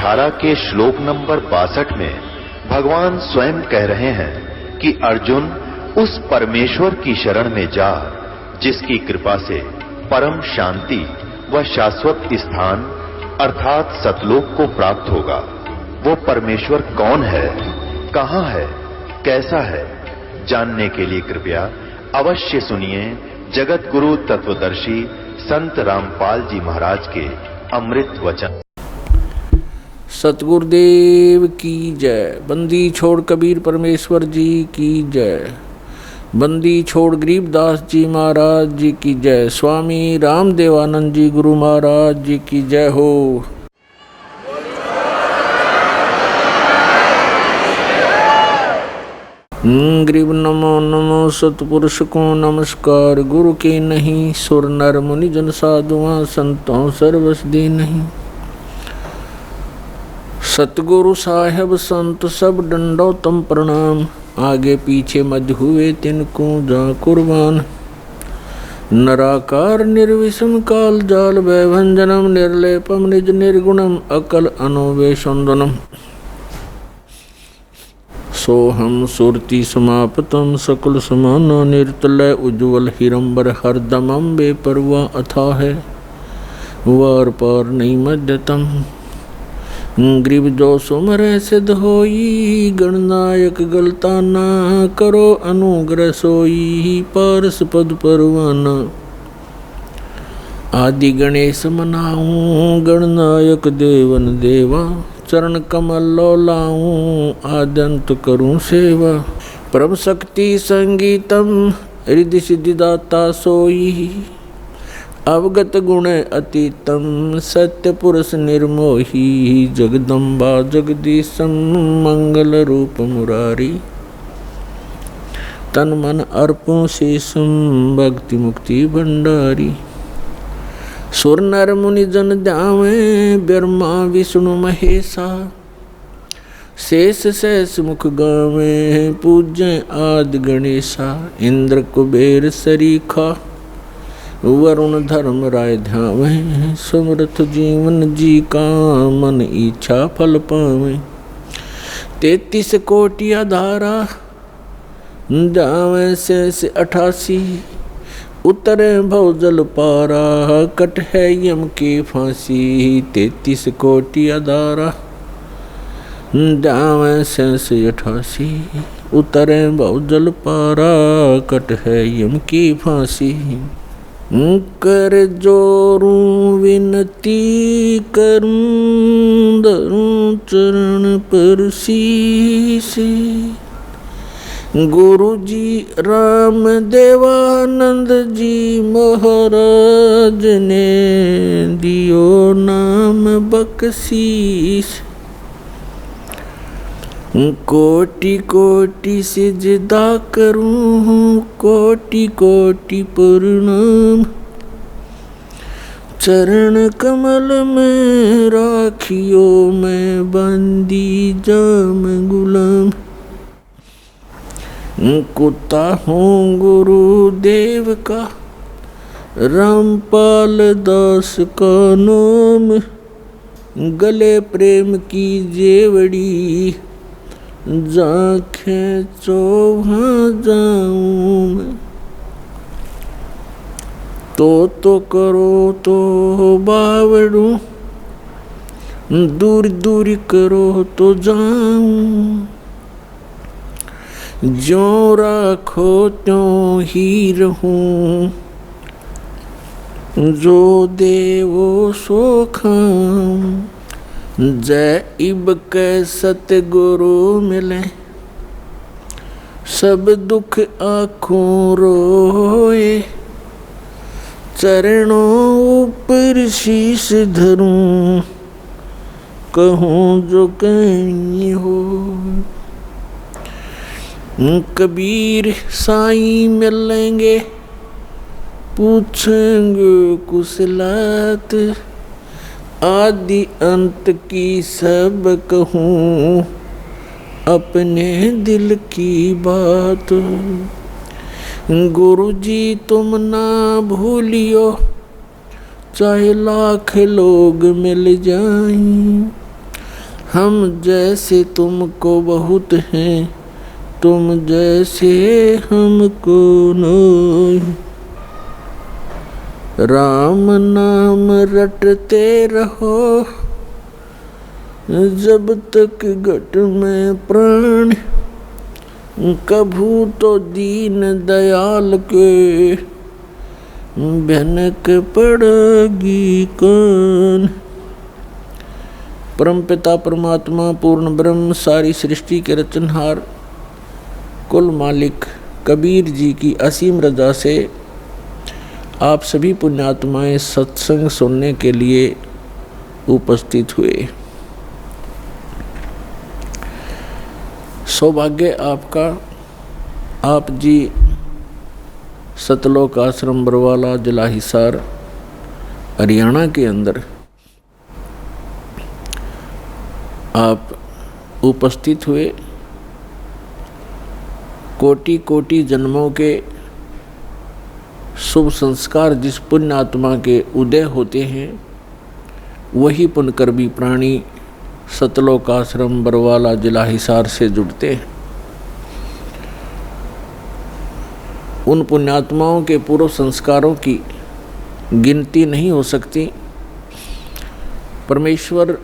18 के श्लोक नंबर 62 में भगवान स्वयं कह रहे हैं कि अर्जुन उस परमेश्वर की शरण में जा जिसकी कृपा से परम शांति व शाश्वत स्थान अर्थात सतलोक को प्राप्त होगा। वो परमेश्वर कौन है, कहां है, कैसा है, जानने के लिए कृपया अवश्य सुनिए जगत गुरु तत्वदर्शी संत रामपाल जी महाराज के अमृत वचन। सतगुरुदेव की जय। बंदी छोड़ कबीर परमेश्वर जी की जय। बंदी छोड़ गरीबदास जी महाराज जी की जय। स्वामी रामदेवानंद जी गुरु महाराज जी की जय हो। गरीब नमो नमो सतपुरुष को नमस्कार। गुरु के नहीं सुर नर मुनि जन साधुआं संतों सर्वस दी नहीं। सतगुरु साहेब संत सब डंडो तम प्रणाम। आगे पीछे मध्य हुए तिनको जा कुर्बान। नराकार निर्विषम काल जाल भयभंजनम निर्लेपम निज निर्गुणम अकल अनुवेशंदनम। सोहम सुरति समापतम सकल समान निर्तलय उज्ज्वल हिरंबर हरदमम बेपरवा अथा है वार पार नहीं मध्यतम। ग्रीब जो सुमर सिद्ध होई गणनायक गलता ना करो अनुग्रह सोई पारस पद परवाना। आदि गणेश मनाऊं गणनायक देवन देवा चरण कमल लो लाऊं आद्यंत करूं सेवा। परम शक्ति संगीतम हृदय सिद्धिदाता सोई अवगत गुण अतीतम सत्य पुरुष निर्मोही। जगदम्बा जगदीशम मंगल रूप मुरारी तन मन अर्पों शेषम भक्ति मुक्ति भंडारी। सुर नर मुनि जन ध्यावे ब्रह्मा विष्णु महेशा शेष शेष मुख गावे पूज्य आदि गणेशा। इंद्र कुबेर सरीखा वरुण धर्म राय ध्यावे समर्थ जीवन जी का मन इच्छा फल पावे। 33 कोटि आधारा जावे शेष 88 उतरे भव जल पारा कट है यम की फांसी। 33 कोटि आधारा जावे शेष 88 उतरे भव जल पारा कट है यम की फांसी। कर जोरू विनती करूं धरूं चरण पर शीश। गुरु जी राम देवानंद जी महाराज ने दियो नाम बख्शीश। कोटि कोटि सिजदा करूं कोटि कोटि प्रणाम। चरण कमल में राखियो मैं बंदी जाम गुलाम। कुत्ता हूँ गुरुदेव का रामपाल दास का नाम। गले प्रेम की जेवड़ी जाखे चौहाँ जाऊं मैं। तो करो तो बावड़ू दूर दूर करो तो जाऊं। जो राखो त्यों ही रहूं जो देवो सो खाऊं। जय इब के सतगुरु मिले सब दुख आँखों रोए। चरणों ऊपर शीश धरूं कहूँ जो कहीं हो। कबीर साईं मिलेंगे पूछेंगे कुशलात। आदि अंत की सब कहूँ अपने दिल की बात। गुरु जी तुम ना भूलियो चाहे लाख लोग मिल जाएं। हम जैसे तुमको बहुत हैं, तुम जैसे हमको नहीं। राम नाम रटते रहो जब तक घट में प्राण, कभू तो दीन दयाल के भनक पड़ेगी कौन। परमपिता परमात्मा पूर्ण ब्रह्म सारी सृष्टि के रचनहार कुल मालिक कबीर जी की असीम रजा से आप सभी पुण्यात्माएं सत्संग सुनने के लिए उपस्थित हुए। सौभाग्य आपका, आप जी सतलोक आश्रम बरवाला जिला हिसार हरियाणा के अंदर आप उपस्थित हुए। कोटि कोटि जन्मों के शुभ संस्कार जिस पुण्य आत्मा के उदय होते हैं, वही पुण्यकर्मी प्राणी सतलोक आश्रम बरवाला जिला हिसार से जुड़ते हैं। उन पुण्यात्माओं के पूर्व संस्कारों की गिनती नहीं हो सकती। परमेश्वर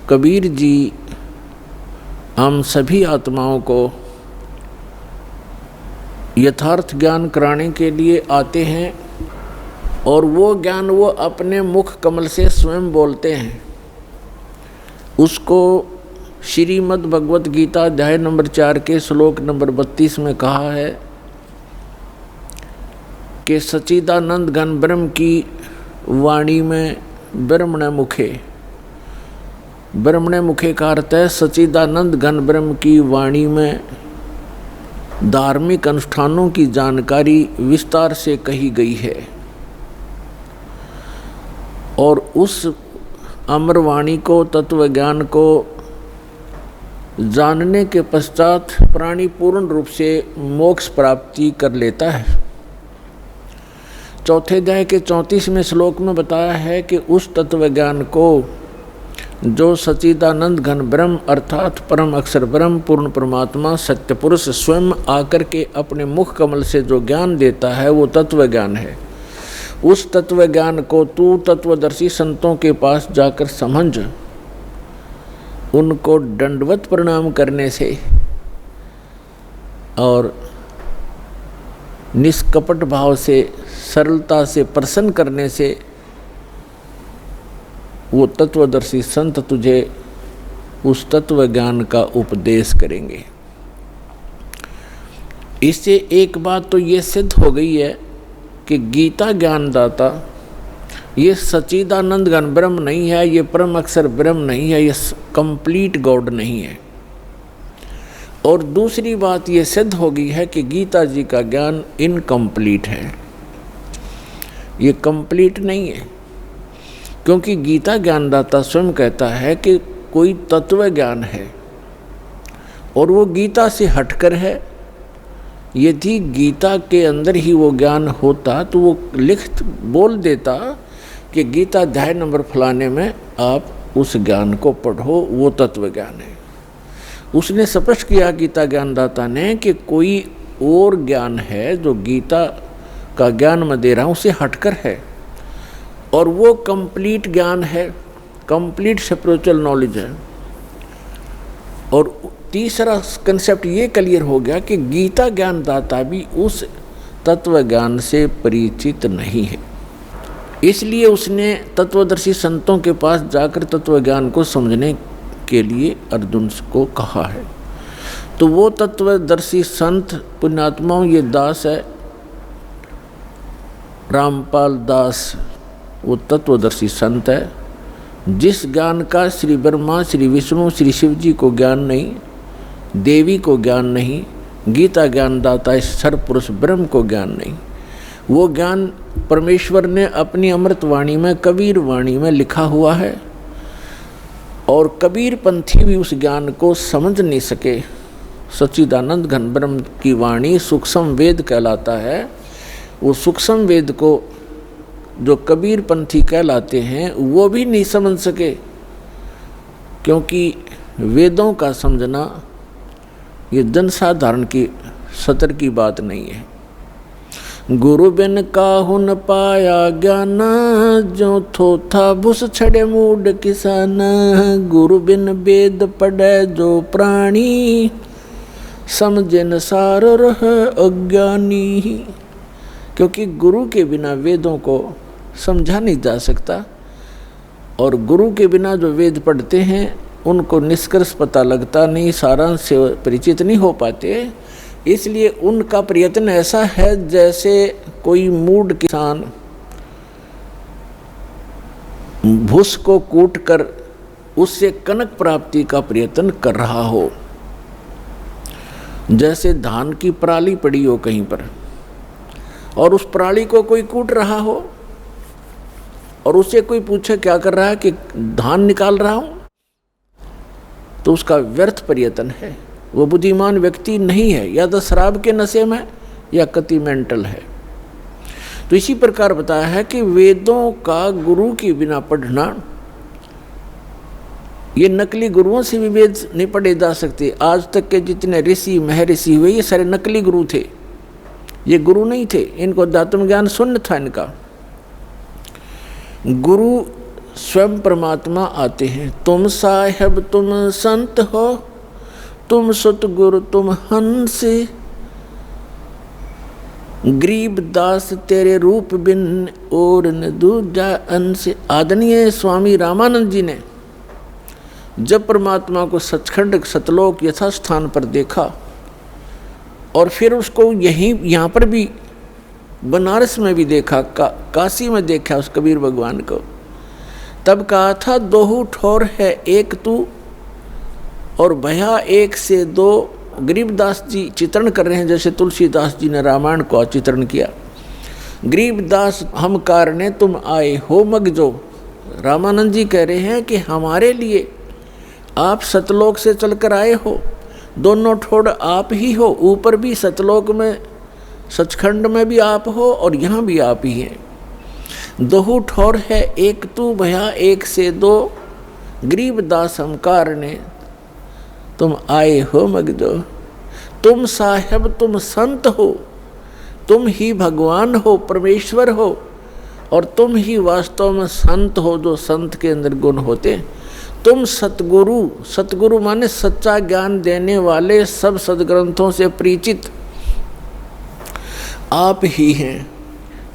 कबीर जी हम सभी आत्माओं को यथार्थ ज्ञान कराने के लिए आते हैं, और वो ज्ञान वो अपने मुख कमल से स्वयं बोलते हैं। उसको श्रीमद् भगवत गीता अध्याय नंबर 4 के श्लोक नंबर 32 में कहा है कि सच्चिदानंद घन ब्रह्म की वाणी में ब्रह्मण मुखे, ब्रह्मण मुखे का अर्थ है सच्चिदानंद घन ब्रह्म की वाणी में धार्मिक अनुष्ठानों की जानकारी विस्तार से कही गई है। और उस अमर वाणी को, तत्व ज्ञान को जानने के पश्चात प्राणी पूर्ण रूप से मोक्ष प्राप्ति कर लेता है। चौथे अध्याय के 34वें श्लोक में बताया है कि उस तत्व ज्ञान को जो सच्चिदानंद घन ब्रह्म अर्थात परम अक्षर ब्रह्म पूर्ण परमात्मा सत्य पुरुष स्वयं आकर के अपने मुख कमल से जो ज्ञान देता है, वो तत्व ज्ञान है। उस तत्व ज्ञान को तू तत्वदर्शी संतों के पास जाकर समझ, उनको दंडवत प्रणाम करने से और निष्कपट भाव से सरलता से प्रसन्न करने से वो तत्वदर्शी संत तुझे उस तत्व ज्ञान का उपदेश करेंगे। इससे एक बात तो ये सिद्ध हो गई है कि गीता ज्ञानदाता ये सच्चिदानंद घन ब्रह्म नहीं है, ये परम अक्षर ब्रह्म नहीं है, ये कंप्लीट गॉड नहीं है। और दूसरी बात ये सिद्ध हो गई है कि गीता जी का ज्ञान इनकम्प्लीट है, ये कंप्लीट नहीं है। क्योंकि गीता ज्ञानदाता स्वयं कहता है कि कोई तत्व ज्ञान है और वो गीता से हटकर है। यदि गीता के अंदर ही वो ज्ञान होता तो वो बोल देता कि गीता अध्याय नंबर फलाने में आप उस ज्ञान को पढ़ो, वो तत्व ज्ञान है। उसने स्पष्ट किया गीता ज्ञानदाता ने कि कोई और ज्ञान है जो गीता का ज्ञान मैं दे रहा हूँ उसे हटकर है, और वो कंप्लीट ज्ञान है, कंप्लीट स्पिरिचुअल नॉलेज है। और तीसरा कंसेप्ट ये क्लियर हो गया कि गीता ज्ञानदाता भी उस तत्व ज्ञान से परिचित नहीं है। इसलिए उसने तत्वदर्शी संतों के पास जाकर तत्व ज्ञान को समझने के लिए अर्जुन को कहा है। तो वो तत्वदर्शी संत पुण्यात्माओं, ये दास है रामपाल दास, वो तत्वदर्शी संत है जिस ज्ञान का श्री ब्रह्मा, श्री विष्णु, श्री शिव जी को ज्ञान नहीं, देवी को ज्ञान नहीं, गीता ज्ञानदाता सर्व पुरुष ब्रह्म को ज्ञान नहीं। वो ज्ञान परमेश्वर ने अपनी अमृत वाणी में, कबीर वाणी में लिखा हुआ है, और कबीर पंथी भी उस ज्ञान को समझ नहीं सके। सच्चिदानंद घन ब्रह्म की वाणी सूक्ष्म वेद कहलाता है। वो सूक्ष्म वेद को जो कबीर पंथी कहलाते हैं वो भी नहीं समझ सके। क्योंकि वेदों का समझना ये जनसाधारण की सतर की बात नहीं है। गुरु बिन काहू न पाया ज्ञान, जो थोथा भुस छड़े मूड किसान। गुरु बिन वेद पढ़े जो प्राणी, समझे न सार रह अज्ञानी। क्योंकि गुरु के बिना वेदों को समझा नहीं जा सकता, और गुरु के बिना जो वेद पढ़ते हैं उनको निष्कर्ष पता लगता नहीं, सारांश से परिचित नहीं हो पाते। इसलिए उनका प्रयत्न ऐसा है जैसे कोई मूढ़ किसान भूस को कूट कर उससे कनक प्राप्ति का प्रयत्न कर रहा हो। जैसे धान की पराली पड़ी हो कहीं पर और उस पराली को कोई कूट रहा हो और उससे कोई पूछे क्या कर रहा है, कि धान निकाल रहा हूं, तो उसका व्यर्थ प्रयत्न है। वो बुद्धिमान व्यक्ति नहीं है, या तो शराब के नशे में या कति मेंटल है। तो इसी प्रकार बताया है कि वेदों का गुरु के बिना पढ़ना, ये नकली गुरुओं से भी वेद नहीं पढ़े जा सकते। आज तक के जितने ऋषि महर्षि हुए ये सारे नकली गुरु थे, ये गुरु नहीं थे। इनको अध्यात्म ज्ञान शून्य था इनका। गुरु स्वयं परमात्मा आते हैं। तुम साहेब तुम संत हो, तुम सतगुरु तुम हंस, गरीब दास तेरे रूप बिन और न दूजा अंश। आदरणीय स्वामी रामानंद जी ने जब परमात्मा को सचखंड सतलोक यथास्थान पर देखा और फिर उसको यहाँ पर भी बनारस में भी देखा, काशी में देखा उस कबीर भगवान को, तब कहा था दोहू ठोर है एक तू और भया एक से दो। गरीबदास जी चित्रण कर रहे हैं जैसे तुलसीदास जी ने रामायण को चित्रण किया। गरीबदास हम कारणे तुम आए हो मगजो। रामानंद जी कह रहे हैं कि हमारे लिए आप सतलोक से चलकर आए हो, दोनों ठोड़ आप ही हो, ऊपर भी सतलोक में सचखंड में भी आप हो और यहाँ भी आप ही हैं। दोहू ठोर है एक तू भया एक से दो, गरीबदास हम कारणे तुम आए हो मगजो। तुम साहेब तुम संत हो, तुम ही भगवान हो, परमेश्वर हो, और तुम ही वास्तव में संत हो जो संत के अंदर गुण होते। तुम सतगुरु, सतगुरु माने सच्चा ज्ञान देने वाले, सब सदग्रंथों से परिचित आप ही हैं,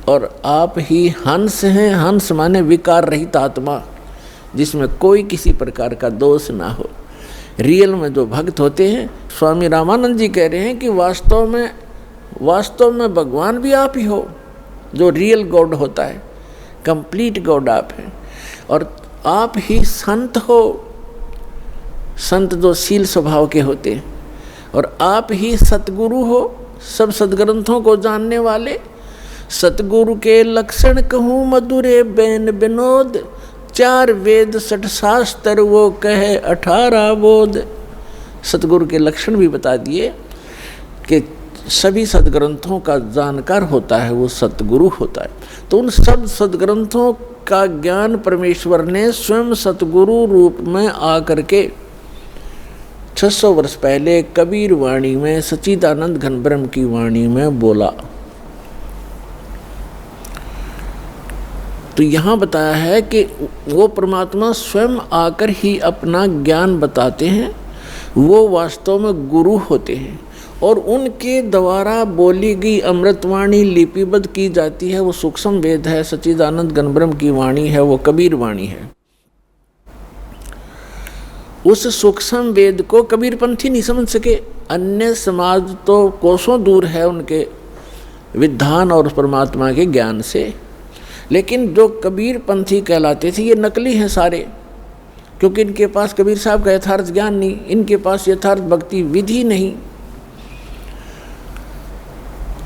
और आप ही हंस हैं। हंस माने विकार रहित आत्मा, जिसमें कोई किसी प्रकार का दोष ना हो। रियल में जो भक्त होते हैं, स्वामी रामानंद जी कह रहे हैं कि वास्तव में भगवान भी आप ही हो, जो रियल गॉड होता है, कंप्लीट गॉड आप हैं। और आप ही संत हो, संत जो शील स्वभाव के होते हैं, और आप ही सतगुरु हो, सब सदग्रंथों को जानने वाले। सतगुरु के लक्षण कहूँ मधुरे बैन विनोद, 4 वेद 60 शास्त्र वो कहे 18 बोध। सतगुरु के लक्षण भी बता दिए कि सभी सदग्रंथों का जानकार होता है वो सतगुरु होता है। तो उन सब सदग्रंथों का ज्ञान परमेश्वर ने स्वयं सतगुरु रूप में आकर के 600 वर्ष पहले कबीर वाणी में, सच्चिदानंद घन ब्रह्म की वाणी में बोला। तो यहाँ बताया है कि वो परमात्मा स्वयं आकर ही अपना ज्ञान बताते हैं, वो वास्तव में गुरु होते हैं, और उनके द्वारा बोली गई अमृतवाणी लिपिबद्ध की जाती है। वो सूक्ष्म वेद है, सच्चिदानंद घन ब्रह्म की वाणी है, वो कबीर वाणी है। उस सूक्ष्म वेद को कबीरपंथी नहीं समझ सके। अन्य समाज तो कोसों दूर है उनके विधान और परमात्मा के ज्ञान से, लेकिन जो कबीरपंथी कहलाते थे ये नकली हैं सारे, क्योंकि इनके पास कबीर साहब का यथार्थ ज्ञान नहीं, इनके पास यथार्थ भक्ति विधि नहीं।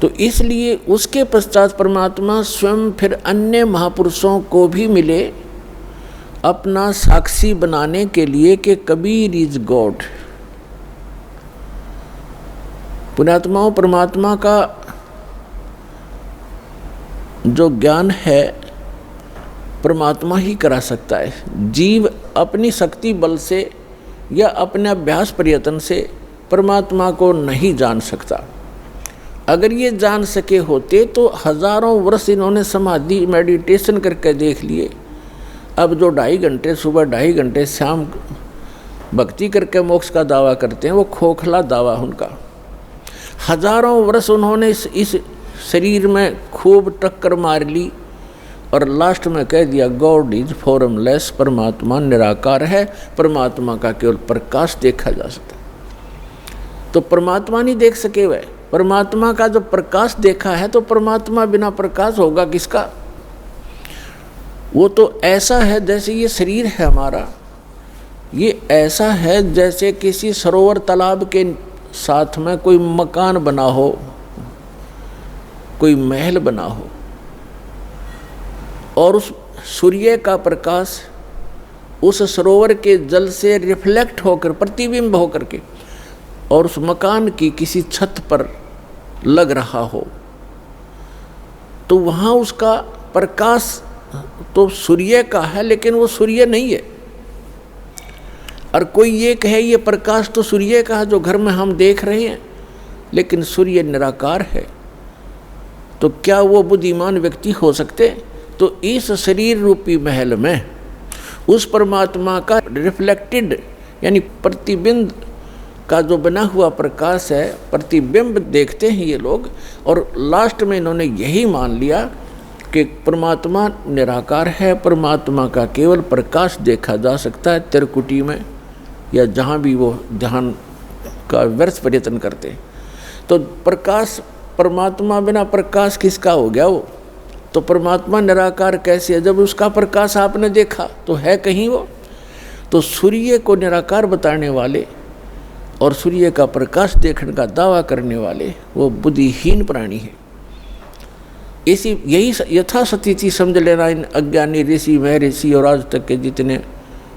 तो इसलिए उसके पश्चात परमात्मा स्वयं फिर अन्य महापुरुषों को भी मिले अपना साक्षी बनाने के लिए कि कबीर इज गॉड। पुण्यात्माओं, परमात्मा का जो ज्ञान है परमात्मा ही करा सकता है। जीव अपनी शक्ति बल से या अपने अभ्यास प्रयत्न से परमात्मा को नहीं जान सकता। अगर ये जान सके होते तो हजारों वर्ष इन्होंने समाधि मेडिटेशन करके देख लिए। अब जो 2.5 घंटे सुबह 2.5 घंटे शाम भक्ति करके मोक्ष का दावा करते हैं, वो खोखला दावा उनका। हजारों वर्ष उन्होंने इस शरीर में खूब टक्कर मार ली और लास्ट में कह दिया गॉड इज फॉर्मलेस, परमात्मा निराकार है, परमात्मा का केवल प्रकाश देखा जा सकता। तो परमात्मा नहीं देख सके वह, परमात्मा का जो प्रकाश देखा है, तो परमात्मा बिना प्रकाश होगा किसका? वो तो ऐसा है जैसे ये शरीर है हमारा, ये ऐसा है जैसे किसी सरोवर तालाब के साथ में कोई मकान बना हो, कोई महल बना हो, और उस सूर्य का प्रकाश उस सरोवर के जल से रिफ्लेक्ट होकर, प्रतिबिंब होकर के, और उस मकान की किसी छत पर लग रहा हो, तो वहाँ उसका प्रकाश तो सूर्य का है, लेकिन वो सूर्य नहीं है। और कोई ये कहे ये प्रकाश तो सूर्य का है जो घर में हम देख रहे हैं, लेकिन सूर्य निराकार है, तो क्या वो बुद्धिमान व्यक्ति हो सकते? तो इस शरीर रूपी महल में उस परमात्मा का रिफ्लेक्टेड यानी प्रतिबिंब का जो बना हुआ प्रकाश है, प्रतिबिंब देखते हैं ये लोग। और लास्ट में इन्होंने यही मान लिया कि परमात्मा निराकार है, परमात्मा का केवल प्रकाश देखा जा सकता है त्रिकुटी में या जहाँ भी वो ध्यान का व्यर्थ प्रयत्न करते हैं। तो प्रकाश, परमात्मा बिना प्रकाश किसका हो गया वो? तो परमात्मा निराकार कैसे है जब उसका प्रकाश आपने देखा तो है कहीं वो? तो सूर्य को निराकार बताने वाले और सूर्य का प्रकाश देखने का दावा करने वाले वो बुद्धिहीन प्राणी है। यही यथास्थिति समझ लेना इन अज्ञानी ऋषि महर्षि और आज तक के जितने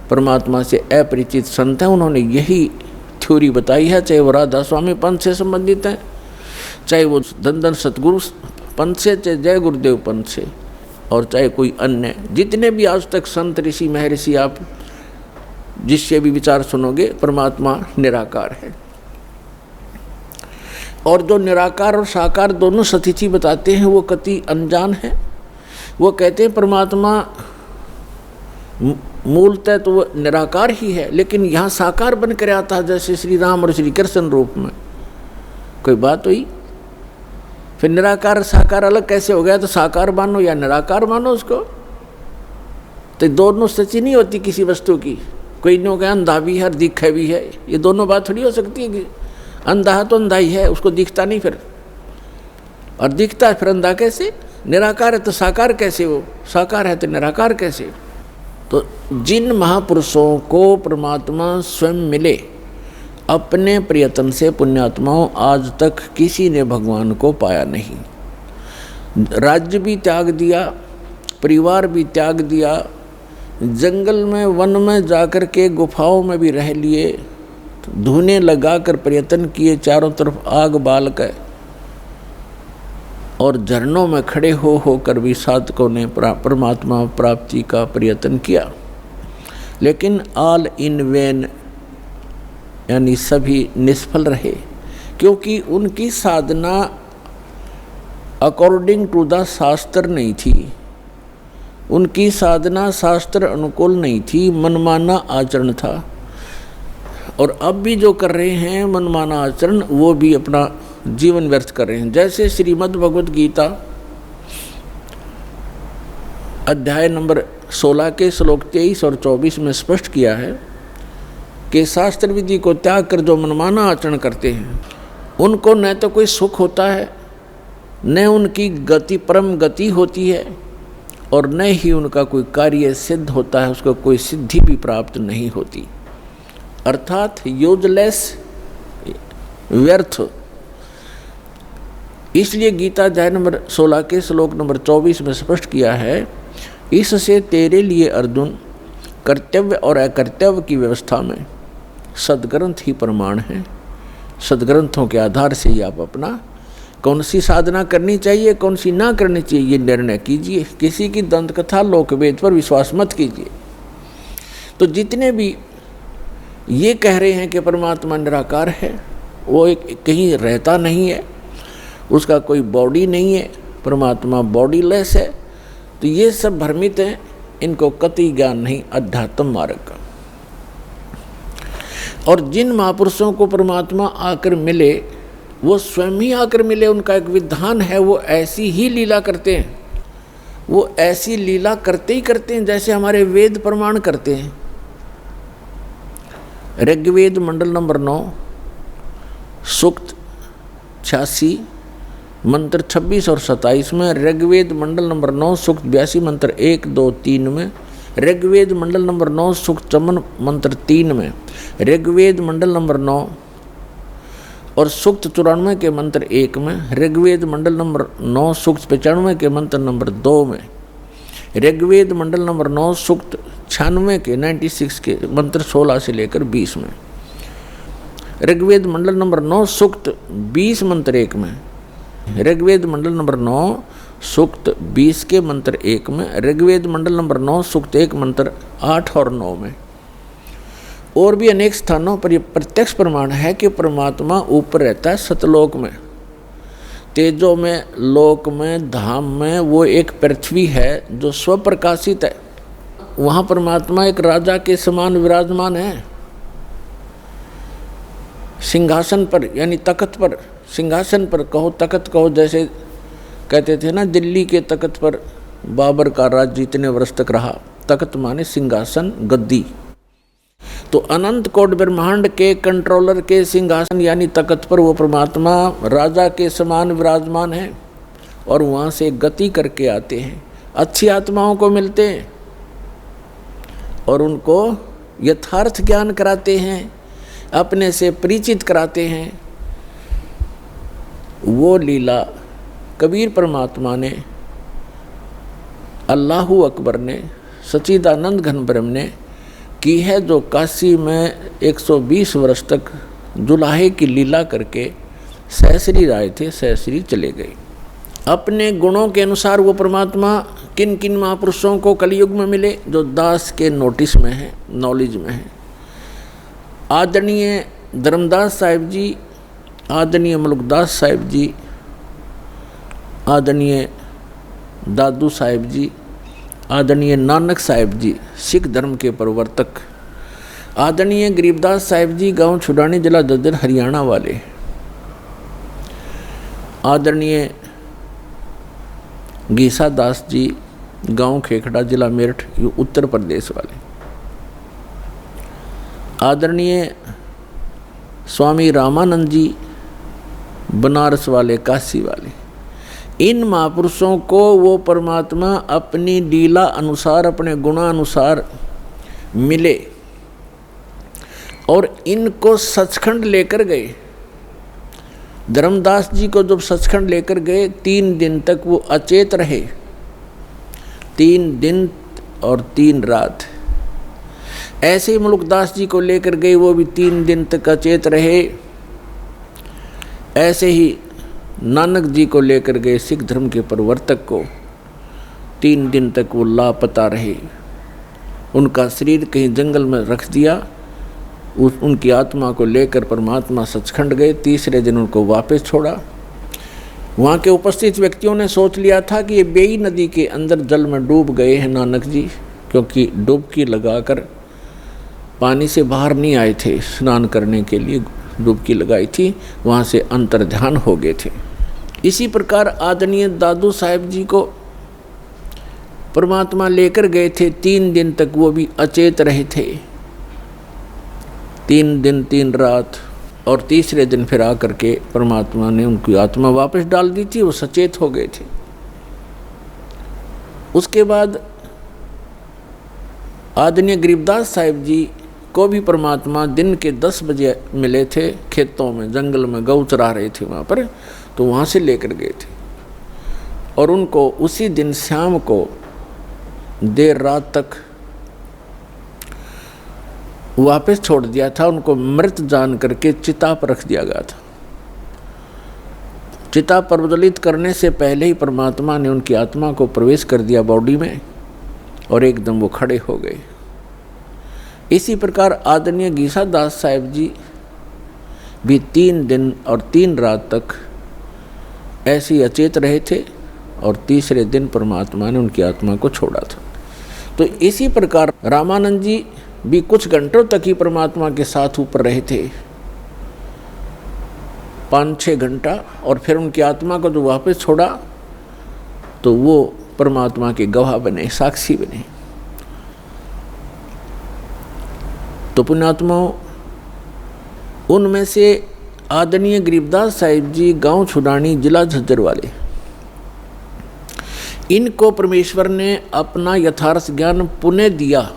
परमात्मा से अपरिचित संत हैं, उन्होंने यही थ्योरी बताई है। चाहे वो राधा स्वामी पंथ से संबंधित हैं, चाहे वो धन सतगुरु पंथ से, चाहे जय गुरुदेव पंथ से, और चाहे कोई अन्य जितने भी आज तक संत ऋषि महर्षि आप जिससे भी विचार सुनोगे, परमात्मा निराकार है। और जो निराकार और साकार दोनों स्थिति बताते हैं वो कति अनजान है। वो कहते हैं परमात्मा मूलतः तो वो निराकार ही है, लेकिन यहाँ साकार बन कर आता है, जैसे श्री राम और श्री कृष्ण रूप में। कोई बात हुई? फिर निराकार साकार अलग कैसे हो गया? तो साकार मानो या निराकार मानो उसको, तो दोनों सच्ची नहीं होती किसी वस्तु की। कोई नहीं होगा अंधा भी है और दिखा भी है, ये दोनों बात थोड़ी हो सकती है कि अंधा है तो अंधा ही है, उसको दिखता नहीं फिर, और दिखता है फिर अंधा कैसे? निराकार है तो साकार कैसे? वो साकार है तो निराकार कैसे? तो जिन महापुरुषों को परमात्मा स्वयं मिले अपने प्रयत्न से, पुण्यात्माओं, आज तक किसी ने भगवान को पाया नहीं। राज्य भी त्याग दिया, परिवार भी त्याग दिया, जंगल में वन में जाकर के गुफाओं में भी रह लिए, धुने लगा कर प्रयत्न किए, चारों तरफ आग बाल कर, और झरनों में खड़े हो कर भी साधकों ने परमात्मा प्राप्ति का प्रयत्न किया, लेकिन ऑल इन वेन यानी सभी निष्फल रहे, क्योंकि उनकी साधना अकॉर्डिंग टू द शास्त्र नहीं थी, उनकी साधना शास्त्र अनुकूल नहीं थी, मनमाना आचरण था। और अब भी जो कर रहे हैं मनमाना आचरण, वो भी अपना जीवन व्यर्थ कर रहे हैं। जैसे श्रीमद् भगवद गीता अध्याय नंबर 16 के श्लोक 23 और 24 में स्पष्ट किया है कि शास्त्र विधि को त्याग कर जो मनमाना आचरण करते हैं उनको न तो कोई सुख होता है, न उनकी गति परम गति होती है, और न ही उनका कोई कार्य सिद्ध होता है, उसको कोई सिद्धि भी प्राप्त नहीं होती, अर्थात यूजलेस, व्यर्थ। इसलिए गीता अध्याय नंबर 16 के श्लोक नंबर 24 में स्पष्ट किया है, इससे तेरे लिए अर्जुन कर्तव्य और अकर्तव्य की व्यवस्था में सद्ग्रंथ ही प्रमाण है। सद्ग्रंथों के आधार से ही आप अपना कौन सी साधना करनी चाहिए, कौन सी ना करनी चाहिए, ये निर्णय कीजिए। किसी की दंत कथा लोकवेद पर विश्वास मत कीजिए। तो जितने भी ये कह रहे हैं कि परमात्मा निराकार है, वो एक कहीं रहता नहीं है, उसका कोई बॉडी नहीं है, परमात्मा बॉडीलेस है, तो ये सब भ्रमित हैं, इनको कतई ज्ञान नहीं अध्यात्म मार्ग का। और जिन महापुरुषों को परमात्मा आकर मिले वो स्वयं ही आकर मिले, उनका एक विधान है, वो ऐसी ही लीला करते हैं, वो ऐसी लीला करते ही करते हैं जैसे हमारे वेद प्रमाण करते हैं। ऋग्वेद मंडल नंबर 9 सूक्त 86 मंत्र 26 और 27 में, ऋग्वेद मंडल नंबर 9 सूक्त 82 मंत्र 1, 2, 3 में, ऋग्वेद मंडल नंबर 9 सूक्त 54 मंत्र 3 में, ऋग्वेद मंडल नंबर 9 और सूक्त 94 के मंत्र 1 में, ऋग्वेद मंडल नंबर 9 सूक्त 95 के मंत्र नंबर 2 में, ऋग्वेद मंडल नंबर 9 सूक्त 96 के 96 के मंत्र 16 से लेकर 20 में, ऋग्वेद मंडल नंबर 9 सूक्त 20 मंत्र 1 में, ऋग्वेद मंडल नंबर 9 सूक्त 20 के मंत्र 1 में, ऋग्वेद मंडल नंबर 9 सूक्त 1 मंत्र 8 और 9 में। और भी अनेक स्थानों पर यह प्रत्यक्ष प्रमाण है कि परमात्मा ऊपर रहता है सतलोक में, तेजो में, लोक में, धाम में। वो एक पृथ्वी है जो स्वप्रकाशित है, वहाँ परमात्मा एक राजा के समान विराजमान है, सिंहासन पर यानी तख्त पर, सिंहासन पर कहो तख्त कहो, जैसे कहते थे ना दिल्ली के तख्त पर बाबर का राज जितने वर्ष तक रहा, तख्त माने सिंहासन गद्दी। तो अनंत कोट ब्रह्मांड के कंट्रोलर के सिंहासन यानी तख्त पर वो परमात्मा राजा के समान विराजमान है, और वहाँ से गति करके आते हैं, अच्छी आत्माओं को मिलते हैं और उनको यथार्थ ज्ञान कराते हैं, अपने से परिचित कराते हैं। वो लीला कबीर परमात्मा ने, अल्लाहु अकबर ने, सच्चिदानंद घन ब्रह्म ने की है, जो काशी में 120 वर्ष तक जुलाहे की लीला करके सहस्री राय थे, सहस्री चले गए। अपने गुणों के अनुसार वो परमात्मा किन किन महापुरुषों को कलयुग में मिले, जो दास के नोटिस में है, नॉलेज में है। आदरणीय धर्मदास साहिब जी, आदरणीय मुल्कदास साहिब जी, आदरणीय दादू साहिब जी, आदरणीय नानक साहिब जी सिख धर्म के प्रवर्तक, आदरणीय गरीबदास साहिब जी गांव छुडानी जिला ददर हरियाणा वाले, आदरणीय गीसा दास जी गांव खेखड़ा जिला मेरठ उत्तर प्रदेश वाले, आदरणीय स्वामी रामानंद जी बनारस वाले, काशी वाले। इन महापुरुषों को वो परमात्मा अपनी लीला अनुसार, अपने गुणानुसार मिले और इनको सचखंड लेकर गए। धर्मदास जी को जब सचखंड लेकर गए, 3 दिन तक वो अचेत रहे, 3 दिन और 3 रात। ऐसे ही मुल्कदास जी को लेकर गए, वो भी 3 दिन तक अचेत रहे। ऐसे ही नानक जी को लेकर गए, सिख धर्म के प्रवर्तक को, 3 दिन तक वो लापता रहे। उनका शरीर कहीं जंगल में रख दिया, उनकी आत्मा को लेकर परमात्मा सचखंड गए। तीसरे दिन उनको वापस छोड़ा। वहाँ के उपस्थित व्यक्तियों ने सोच लिया था कि ये बेई नदी के अंदर जल में डूब गए हैं नानक जी, क्योंकि डुबकी लगाकर पानी से बाहर नहीं आए थे, स्नान करने के लिए डुबकी लगाई थी, वहाँ से अंतर्ध्यान हो गए थे। इसी प्रकार आदरणीय दादू साहिब जी को परमात्मा लेकर गए थे, 3 दिन तक वो भी अचेत रहे थे, 3 दिन 3 रात। और तीसरे दिन फिर आकर के परमात्मा ने उनकी आत्मा वापस डाल दी थी, वो सचेत हो गए थे। उसके बाद आदरणीय गरीबदास साहिब जी को भी परमात्मा दिन के 10 बजे मिले थे, खेतों में, जंगल में गौ चरा रहे थे वहाँ पर, तो वहाँ से लेकर गए थे और उनको उसी दिन शाम को देर रात तक वापस छोड़ दिया था। उनको मृत जान करके चिता पर रख दिया गया था। चिता प्रज्वलित करने से पहले ही परमात्मा ने उनकी आत्मा को प्रवेश कर दिया बॉडी में और एकदम वो खड़े हो गए। इसी प्रकार आदरणीय गीसा दास साहिब जी भी 3 दिन और 3 रात तक ऐसे ही अचेत रहे थे और तीसरे दिन परमात्मा ने उनकी आत्मा को छोड़ा था। तो इसी प्रकार रामानंद जी भी कुछ घंटों तक ही परमात्मा के साथ ऊपर रहे थे, 5-6 घंटा, और फिर उनकी आत्मा को जो वापस छोड़ा तो वो परमात्मा के गवाह बने, साक्षी बने। तो पुण्यात्माओं, उनमें से आदरणीय गरीबदास साहिब जी गांव छुडानी, जिला झज्जर वाले, इनको परमेश्वर ने अपना यथार्थ ज्ञान पुनः दिया।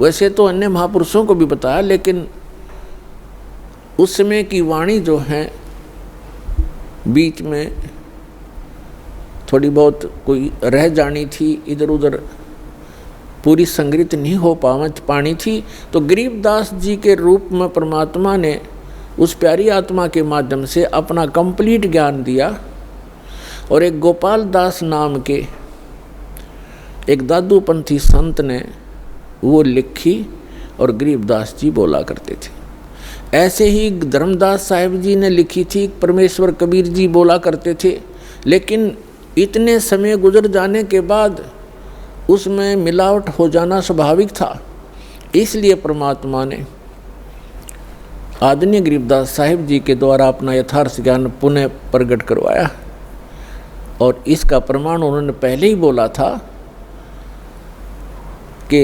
वैसे तो अन्य महापुरुषों को भी बताया, लेकिन उस समय की वाणी जो है बीच में थोड़ी बहुत कोई रह जानी थी, इधर उधर पूरी संग्रहित नहीं हो पानी थी। तो गरीबदास जी के रूप में परमात्मा ने उस प्यारी आत्मा के माध्यम से अपना कंप्लीट ज्ञान दिया। और एक गोपाल दास नाम के एक दादूपंथी संत ने वो लिखी और गरीबदास जी बोला करते थे। ऐसे ही धर्मदास साहिब जी ने लिखी थी, परमेश्वर कबीर जी बोला करते थे। लेकिन इतने समय गुजर जाने के बाद उसमें मिलावट हो जाना स्वाभाविक था, इसलिए परमात्मा ने आदरणीय गरीबदास साहिब जी के द्वारा अपना यथार्थ ज्ञान पुनः प्रकट करवाया। और इसका प्रमाण उन्होंने पहले ही बोला था कि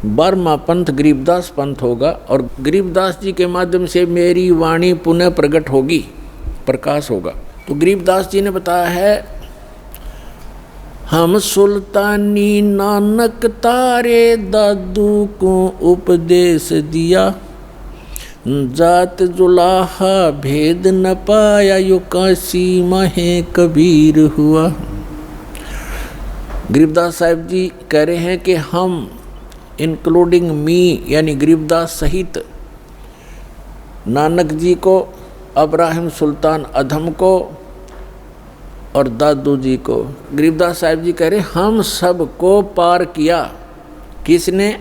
12वां पंथ गरीबदास पंथ होगा और गरीबदास जी के माध्यम से मेरी वाणी पुनः प्रकट होगी, प्रकाश होगा। तो गरीबदास जी ने बताया है, हम सुल्तानी नानक तारे दादू को उपदेश दिया, जात जुलाहा भेद न पाया, यो काशी महे कबीर हुआ। गरीबदास साहिब जी कह रहे हैं कि हम इंक्लूडिंग मी यानी गरीबदास सहित नानक जी को, अब्राहिम सुल्तान अधम को और दादू जी को, गरीबदास साहिब जी कह रहे हम सब को पार किया। किसने?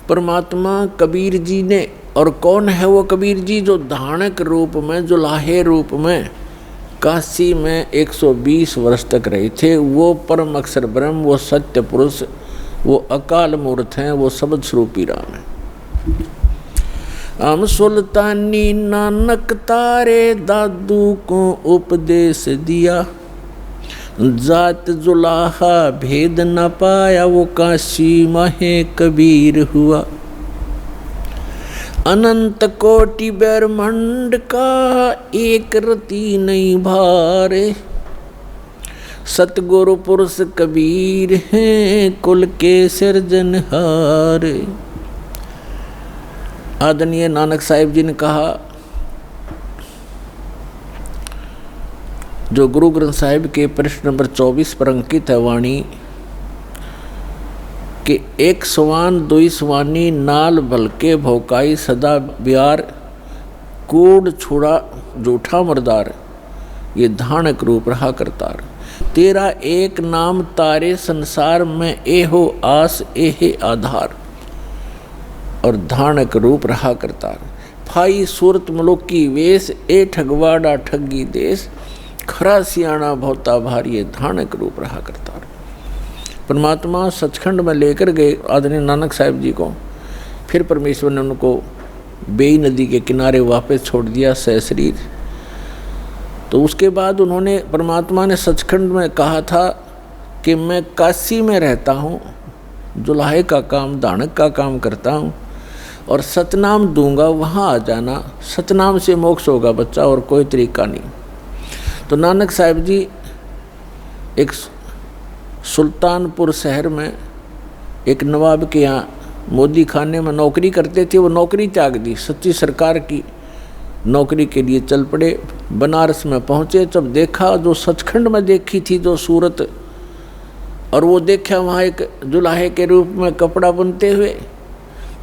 परमात्मा कबीर जी ने। और कौन है वो कबीर जी? जो धानक रूप में, जुलाहे रूप में काशी में 120 वर्ष तक रहे थे। वो परम अक्षर ब्रह्म, वो सत्य पुरुष, वो अकाल मूर्त हैं, वो शब्द स्वरूपी राम है। हम सुल्तानी नानक तारे दादू को उपदेश दिया, जात जुलाहा भेद न पाया, वो काशी महे कबीर हुआ। अनंत कोटि ब्रह्मांड का एक रति नहीं भारे, सतगुरु पुरुष कबीर हैं कुल के सिरजनहार। आदरणीय नानक साहिब जी ने कहा, जो गुरु ग्रंथ साहिब के प्रश्न नंबर 24 पर अंकित है वाणी कि एक सवान दुई सवानी नाल भलके भोकाई सदा ब्यार, कूड़ छुड़ा जूठा मरदार, ये धानक रूप रहा करतार। तेरा एक नाम तारे संसार में, ए हो आस ए है आधार, और धानक रूप रहा करतार। फाई सूरत मलुकी वेश, ए ठगवाड़ा ठगी देश, खरा सियाणा भोता भारी, धानक रूप रहा करतार। परमात्मा सचखंड में लेकर गए आदरणीय नानक साहिब जी को। फिर परमेश्वर ने उनको बेई नदी के किनारे वापस छोड़ दिया सशरीर। तो उसके बाद उन्होंने, परमात्मा ने सचखंड में कहा था कि मैं काशी में रहता हूँ, जुलाहे का काम, दानक का काम करता हूँ, और सतनाम दूंगा, वहाँ आ जाना, सतनाम से मोक्ष होगा बच्चा, और कोई तरीका नहीं। तो नानक साहिब जी एक सुल्तानपुर शहर में एक नवाब के यहाँ मोदी खाने में नौकरी करते थे। वो नौकरी त्याग दी, सच्ची सरकार की नौकरी के लिए चल पड़े। बनारस में पहुँचे, जब देखा जो सचखंड में देखी थी जो सूरत, और वो देखा वहाँ एक जुलाहे के रूप में कपड़ा बुनते हुए,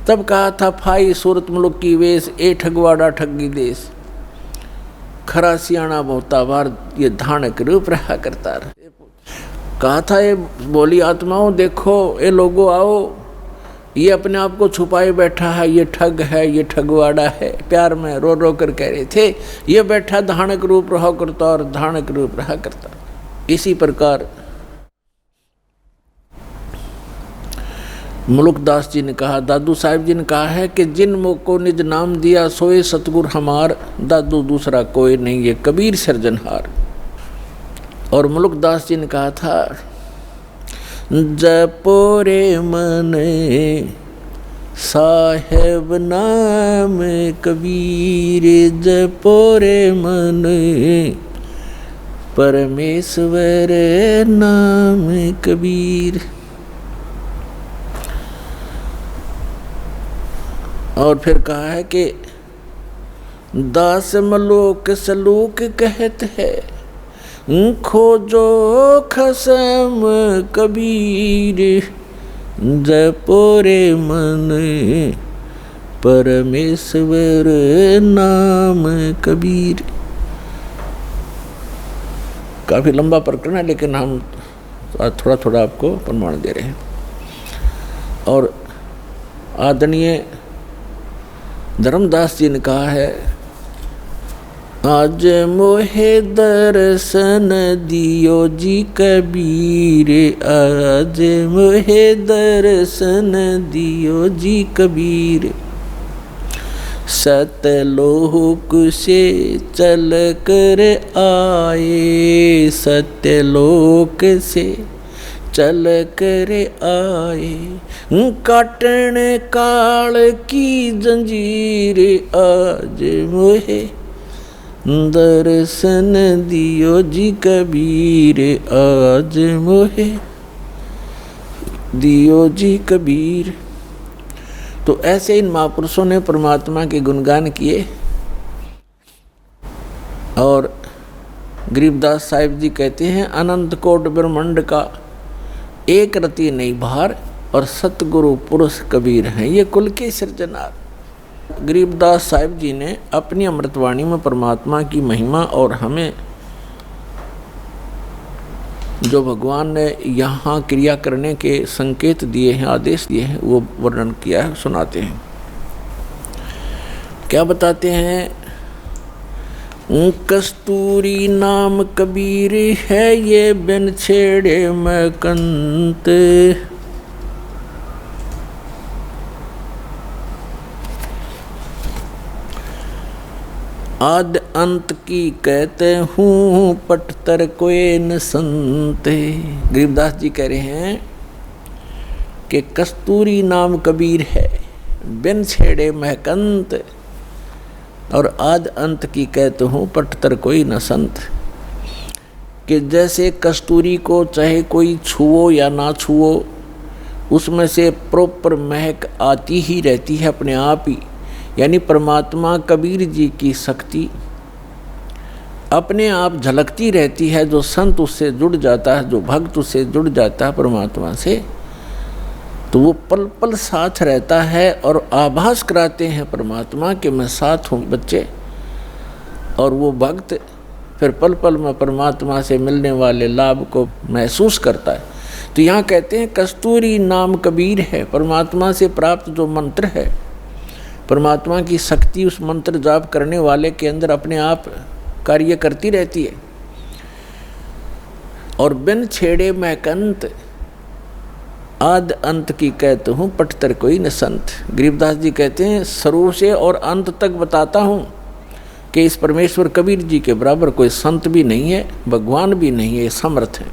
तब कहा था फाई सूरत मुल्क की वेश, ए ठगवाड़ा ठगी देश, खरा सियाणा बहुता बार, ये धानक रूप रहा करता रहा। कहा था ये बोली आत्माओं, देखो ये लोगों आओ, ये अपने आप को छुपाए बैठा है, ये ठग है, ये ठगवाड़ा है। प्यार में रो रो कर कह रहे थे, ये बैठा धानक रूप रहा करता और धानक रूप रहा करता। इसी प्रकार मुलुकदास जी ने कहा, दादू साहिब जी ने कहा है कि जिन मुख को निज नाम दिया सोए सतगुर हमार, दादू दूसरा कोई नहीं ये कबीर सिरजनहार। और मुलुकदास जी ने कहा था, जपो रे मन साहेब नाम कबीर, जपो रे मन परमेश्वर नाम कबीर। और फिर कहा है कि दास मलोक सलूक कहत है, खोजो खसम कबीर, जपो रे मन परमेश्वर नाम कबीर। काफ़ी लंबा प्रकरण है, लेकिन हम थोड़ा थोड़ा आपको प्रमाण दे रहे हैं। और आदरणीय धर्मदास जी ने कहा है, आज मोहे दर्शन दियो जी कबीर, आज मोहे दर्शन दियो जी कबीर, सतलोक से चल कर आए, सतलोक से चल कर आए, काटन काल की जंजीर, आज मोहे दर्शन दियो जी कबीर, आज मोहे दियो जी कबीर। तो ऐसे इन महापुरुषों ने परमात्मा के गुणगान किए। और गरीबदास साहिब जी कहते हैं, अनंत कोट ब्रह्मांड का एक रति नहीं भार, और सतगुरु पुरुष कबीर हैं ये कुल के सृजनार। गरीबदास साहिब जी ने अपनी अमृतवाणी में परमात्मा की महिमा और हमें जो भगवान ने यहाँ क्रिया करने के संकेत दिए हैं, आदेश दिए हैं, वो वर्णन किया है, सुनाते हैं। क्या बताते हैं? कस्तूरी नाम कबीर है ये बिन छेड़े मैं कंत, आद अंत की कहते हूँ पटतर कोई न संत। गरीबदास जी कह रहे हैं कि कस्तूरी नाम कबीर है बिन छेड़े महकंत, और आद अंत की कहते हूँ पटतर कोई न संत। कि जैसे कस्तूरी को चाहे कोई छुओ या ना छुओ, उसमें से प्रॉपर महक आती ही रहती है अपने आप ही। यानी परमात्मा कबीर जी की शक्ति अपने आप झलकती रहती है। जो संत उससे जुड़ जाता है, जो भक्त उससे जुड़ जाता है परमात्मा से, तो वो पल पल साथ रहता है और आभास कराते हैं परमात्मा कि मैं साथ हूँ बच्चे। और वो भक्त फिर पल पल में परमात्मा से मिलने वाले लाभ को महसूस करता है। तो यहाँ कहते हैं कस्तूरी नाम कबीर है, परमात्मा से प्राप्त जो मंत्र है, परमात्मा की शक्ति उस मंत्र जाप करने वाले के अंदर अपने आप कार्य करती रहती है। और बिन छेड़े महकंत, आद अंत की कहते हूँ पटतर कोई न संत। गरीबदास जी कहते हैं शुरू से और अंत तक बताता हूँ कि इस परमेश्वर कबीर जी के बराबर कोई संत भी नहीं है, भगवान भी नहीं है, समर्थ है।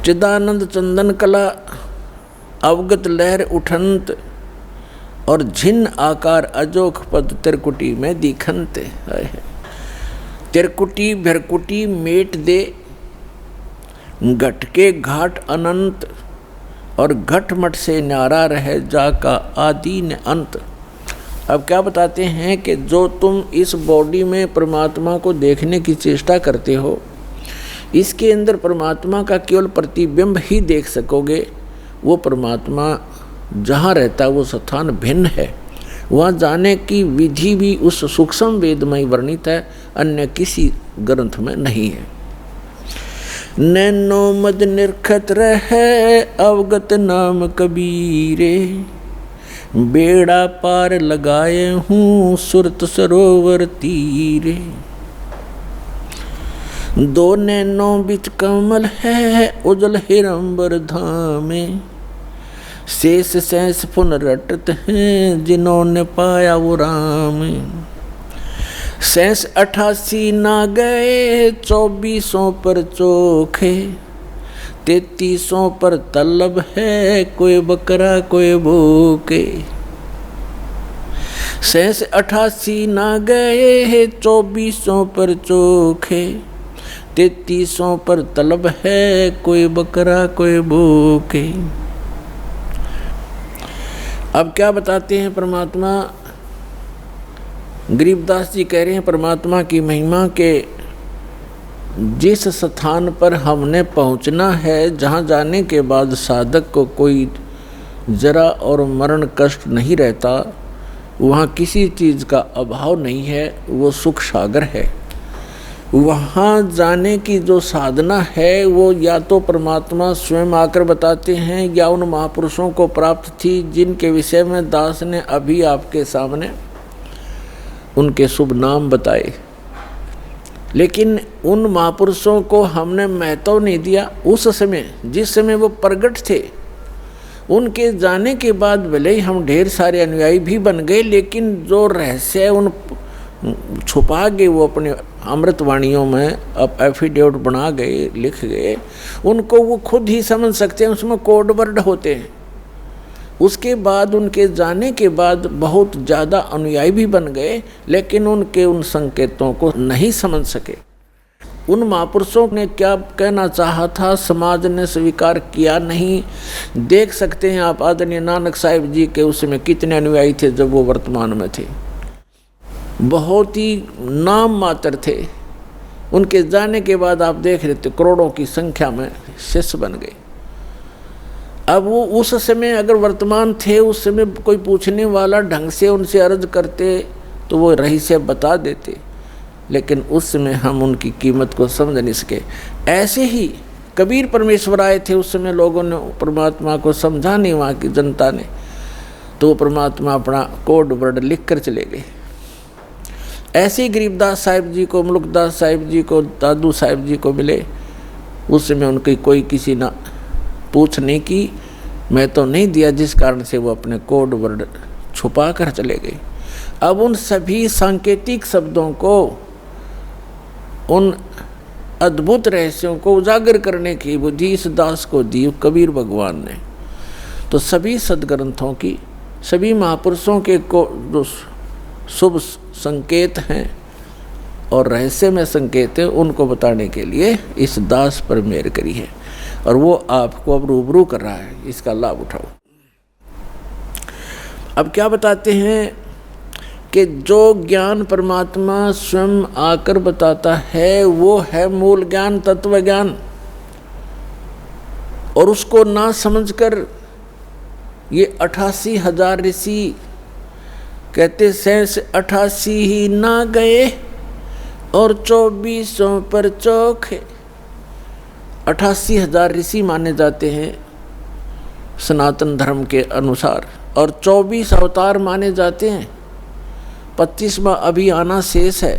चिदानंद चंदन कला अवगत लहर उठंत, और झिन आकार अजोख पद तिरकुटी में दिखंत। तिरकुटी भरकुटी मेट दे, घट के घाट अनंत, और घट मट से न्यारा रहे जाका आदि न अंत। अब क्या बताते हैं कि जो तुम इस बॉडी में परमात्मा को देखने की चेष्टा करते हो, इसके अंदर परमात्मा का केवल प्रतिबिंब ही देख सकोगे। वो परमात्मा जहाँ रहता है वो स्थान भिन्न है, वहाँ जाने की विधि भी उस सूक्ष्म वेद में वर्णित है, अन्य किसी ग्रंथ में नहीं है। नैनो मद निरखत रहे अवगत नाम कबीरे, बेड़ा पार लगाए हूँ सुरत सरोवर तीरे। दो नैनों बिच कमल है उजल हिरंबर धामे, शेष शेष पुन रटत हैं जिन्होंने पाया वो राम। शेष 88 ना गए 2400 पर चोखे, 3300 पर तलब है कोई बकरा कोई भूखे। शेष 88 ना गए 2400 पर चोखे, 3300 पर तलब है कोई बकरा कोई भूखे। अब क्या बताते हैं परमात्मा? गरीबदास जी कह रहे हैं परमात्मा की महिमा के जिस स्थान पर हमने पहुंचना है, जहां जाने के बाद साधक को कोई जरा और मरण कष्ट नहीं रहता, वहाँ किसी चीज़ का अभाव नहीं है, वो सुख सागर है। वहाँ जाने की जो साधना है वो या तो परमात्मा स्वयं आकर बताते हैं या उन महापुरुषों को प्राप्त थी जिनके विषय में दास ने अभी आपके सामने उनके शुभ नाम बताए। लेकिन उन महापुरुषों को हमने महत्व नहीं दिया। उस समय जिस समय वो प्रगट थे, उनके जाने के बाद भले ही हम ढेर सारे अनुयायी भी बन गए, लेकिन जो रहस्य उन छुपा गए वो अपने अमृतवाणियों में अब एफिडेविट बना गए, लिख गए, उनको वो खुद ही समझ सकते हैं, उसमें कोड वर्ड होते हैं। उसके बाद उनके जाने के बाद बहुत ज़्यादा अनुयायी भी बन गए, लेकिन उनके उन संकेतों को नहीं समझ सके। उन महापुरुषों ने क्या कहना चाहा था, समाज ने स्वीकार किया नहीं। देख सकते हैं आप आदरणीय नानक साहिब जी के उसमें कितने अनुयायी थे जब वो वर्तमान में थे, बहुत ही नाम मात्र थे। उनके जाने के बाद आप देख रहे थे करोड़ों की संख्या में शिष्य बन गए। अब वो उस समय अगर वर्तमान थे, उस समय कोई पूछने वाला ढंग से उनसे अर्ज करते तो वो रहस्य बता देते, लेकिन उस समय हम उनकी कीमत को समझ नहीं सके। ऐसे ही कबीर परमेश्वर आए थे, उस समय लोगों ने परमात्मा को समझा नहीं, वहाँ की जनता ने, तो परमात्मा अपना कोड वर्ड लिख कर चले गए। ऐसे ही गरीबदास साहिब जी को, मुल्कदास साहिब जी को, दादू साहिब जी को मिले, उस समय उनकी कोई किसी ना पूछने की मैं तो नहीं दिया, जिस कारण से वो अपने कोड वर्ड छुपा कर चले गए। अब उन सभी सांकेतिक शब्दों को, उन अद्भुत रहस्यों को उजागर करने की बुद्धि इस दास को दी कबीर भगवान ने। तो सभी सदग्रंथों की, सभी महापुरुषों के को जो शुभ संकेत हैं और रहस्य में संकेत है, उनको बताने के लिए इस दास पर मेहर करी है, और वो आपको अब रूबरू कर रहा है, इसका लाभ उठाओ। अब क्या बताते हैं कि जो ज्ञान परमात्मा स्वयं आकर बताता है वो है मूल ज्ञान, तत्व ज्ञान, और उसको ना समझकर ये 88,000 ऋषि कहते शेष 88 ही ना गए और 2400 पर चौखे। 88,000 ऋषि माने जाते हैं सनातन धर्म के अनुसार, और 24 अवतार माने जाते हैं, 25वां अभी आना शेष है।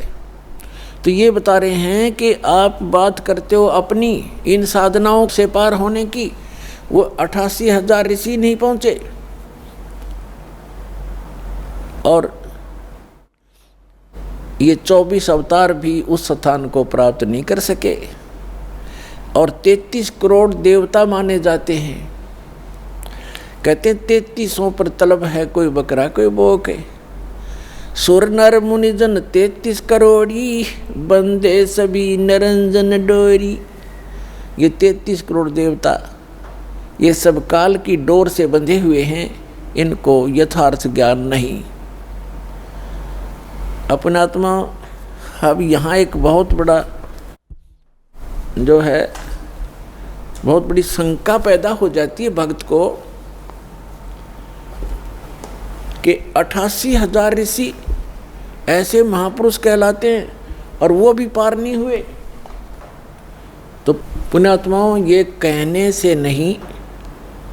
तो ये बता रहे हैं कि आप बात करते हो अपनी इन साधनाओं से पार होने की, वो 88,000 ऋषि नहीं पहुंचे, और ये 24 अवतार भी उस स्थान को प्राप्त नहीं कर सके, और 33 करोड़ देवता माने जाते हैं। कहते 3300 पर तलब है कोई बकरा कोई बोके, सुर नर मुनिजन 33 करोड़ी, बंदे सभी निरंजन डोरी। ये 33 करोड़ देवता ये सब काल की डोर से बंधे हुए हैं, इनको यथार्थ ज्ञान नहीं। अपनात्मा अब यहाँ एक बहुत बड़ा जो है, बहुत बड़ी शंका पैदा हो जाती है भक्त को कि 88,000 ऋषि ऐसे महापुरुष कहलाते हैं और वो भी पार नहीं हुए। तो पुण्यात्माओं, ये कहने से नहीं,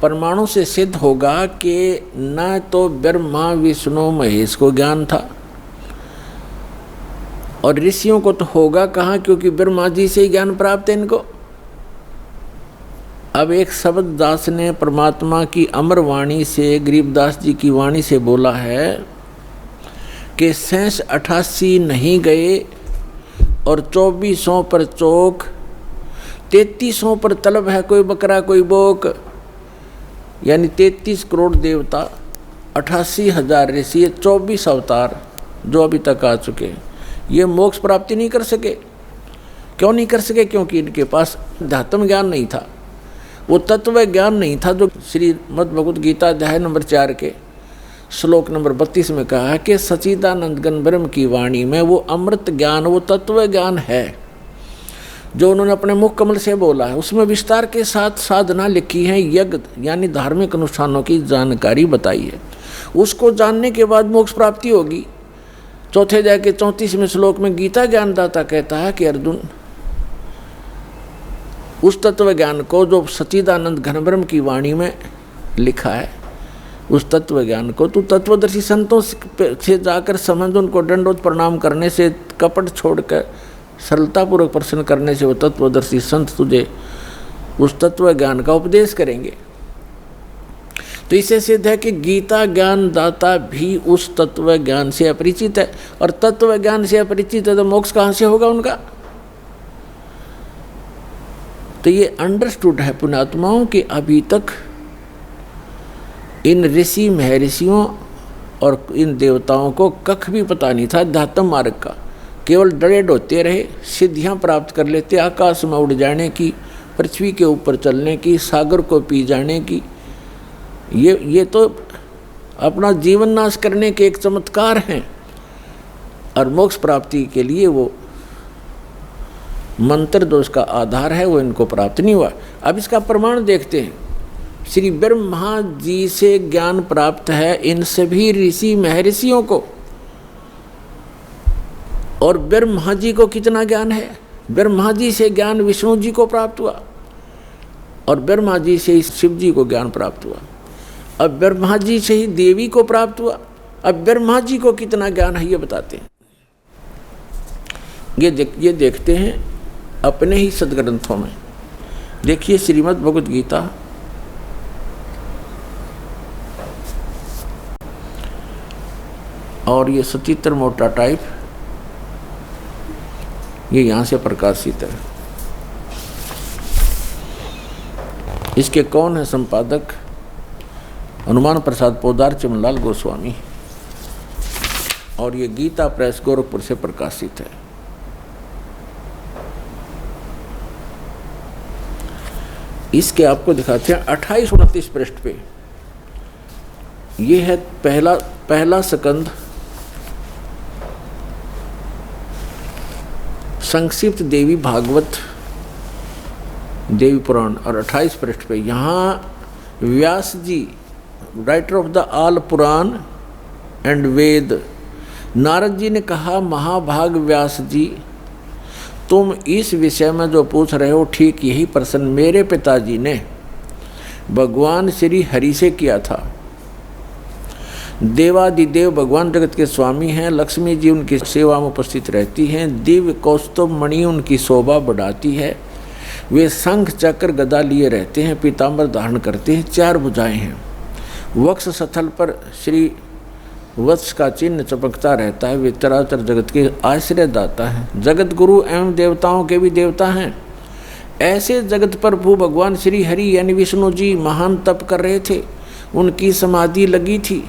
प्रमाणों से सिद्ध होगा कि न तो ब्रह्मा विष्णु महेश को ज्ञान था, और ऋषियों को तो होगा कहाँ, क्योंकि ब्रह्मा जी से ही ज्ञान प्राप्त है इनको। अब एक शब्द दास ने परमात्मा की अमर वाणी से, गरीबदास जी की वाणी से बोला है कि 88 नहीं गए और 2400 पर चौक, 3300 पर तलब है कोई बकरा कोई बोक, यानी 33 करोड़ देवता, 88,000 ऋषि, 24 अवतार जो अभी तक आ चुके, ये मोक्ष प्राप्ति नहीं कर सके। क्यों नहीं कर सके? क्योंकि इनके पास अध्यात्म ज्ञान नहीं था, वो तत्व ज्ञान नहीं था जो श्रीमद् भगवत गीता अध्याय नंबर 4 के श्लोक नंबर 32 में कहा है कि सच्चिदानंद घन ब्रह्म की वाणी में वो अमृत ज्ञान, वो तत्व ज्ञान है जो उन्होंने अपने मुख कमल से बोला है। उसमें विस्तार के साथ साधना लिखी है, यज्ञ यानी धार्मिक अनुष्ठानों की जानकारी बताई है। उसको जानने के बाद मोक्ष प्राप्ति होगी। चौथे अध्याय के 34वें श्लोक में गीता ज्ञानदाता कहता है कि अर्जुन, उस तत्व ज्ञान को जो सच्चिदानंद घन ब्रह्म की वाणी में लिखा है, उस तत्व ज्ञान को तू तत्वदर्शी संतों से जाकर समझ, उनको दंडवत प्रणाम करने से, कपट छोड़कर सरलतापूर्वक प्रश्न करने से वो तत्वदर्शी संत तुझे उस तत्व ज्ञान का उपदेश करेंगे। तो इससे सिद्ध है कि गीता ज्ञान दाता भी उस तत्व ज्ञान से अपरिचित है, और तत्व ज्ञान से अपरिचित है तो मोक्ष कहाँ से होगा उनका? तो ये अंडरस्टूड है पुण्यात्माओं कि अभी तक इन ऋषि महर्षियों और इन देवताओं को कख भी पता नहीं था अध्यात्म मार्ग का। केवल डरे डोते रहे, सिद्धियां प्राप्त कर लेते, आकाश में उड़ जाने की, पृथ्वी के ऊपर चलने की, सागर को पी जाने की। ये तो अपना जीवन नाश करने के एक चमत्कार हैं, और मोक्ष प्राप्ति के लिए वो मंत्र जो उसका आधार है वो इनको प्राप्त नहीं हुआ। अब इसका प्रमाण देखते हैं। श्री ब्रह्मा जी से ज्ञान प्राप्त है इन सभी ऋषि महर्षियों को, और ब्रह्मा जी को कितना ज्ञान है? ब्रह्मा जी से ज्ञान विष्णु जी को प्राप्त हुआ, और ब्रह्मा जी से ही शिव जी को ज्ञान प्राप्त हुआ, अब ब्रह्मा जी से ही देवी को प्राप्त हुआ। अब ब्रह्मा जी को कितना ज्ञान है ये बताते हैं। ये देखते हैं अपने ही सदग्रंथों में। देखिए श्रीमद् भगवत गीता और ये सचित्र मोटा टाइप, ये यहाँ से प्रकाशित है। इसके कौन है संपादक? हनुमान प्रसाद पोदार चिमनलाल गोस्वामी, और ये गीता प्रेस गोरखपुर से प्रकाशित है। इसके आपको दिखाते हैं 28-29 पृष्ठ पे। ये है पहला स्कंद, संक्षिप्त देवी भागवत देवी पुराण, और 28 पृष्ठ पे यहाँ Vyas ji, writer of the all Puran and Ved, Narad ji ने कहा, महाभाग व्यास जी, तुम इस विषय में जो पूछ रहे हो ठीक यही प्रश्न मेरे पिताजी ने भगवान श्री हरि से किया था। देवादिदेव भगवान जगत के स्वामी हैं, लक्ष्मी जी उनकी सेवा में उपस्थित रहती हैं, दिव्य कौस्तुभ मणि उनकी शोभा बढ़ाती है, वे शंख चक्र गदा लिए रहते हैं, पीताम्बर धारण करते हैं, 4 भुजाएं हैं, वक्ष स्थल पर श्री वत्स का चिन्ह चमकता रहता है, वे चराचर जगत के आश्रय दाता हैं, जगत गुरु एवं देवताओं के भी देवता हैं। ऐसे जगत प्रभु भगवान श्री हरि यानी विष्णु जी महान तप कर रहे थे, उनकी समाधि लगी थी।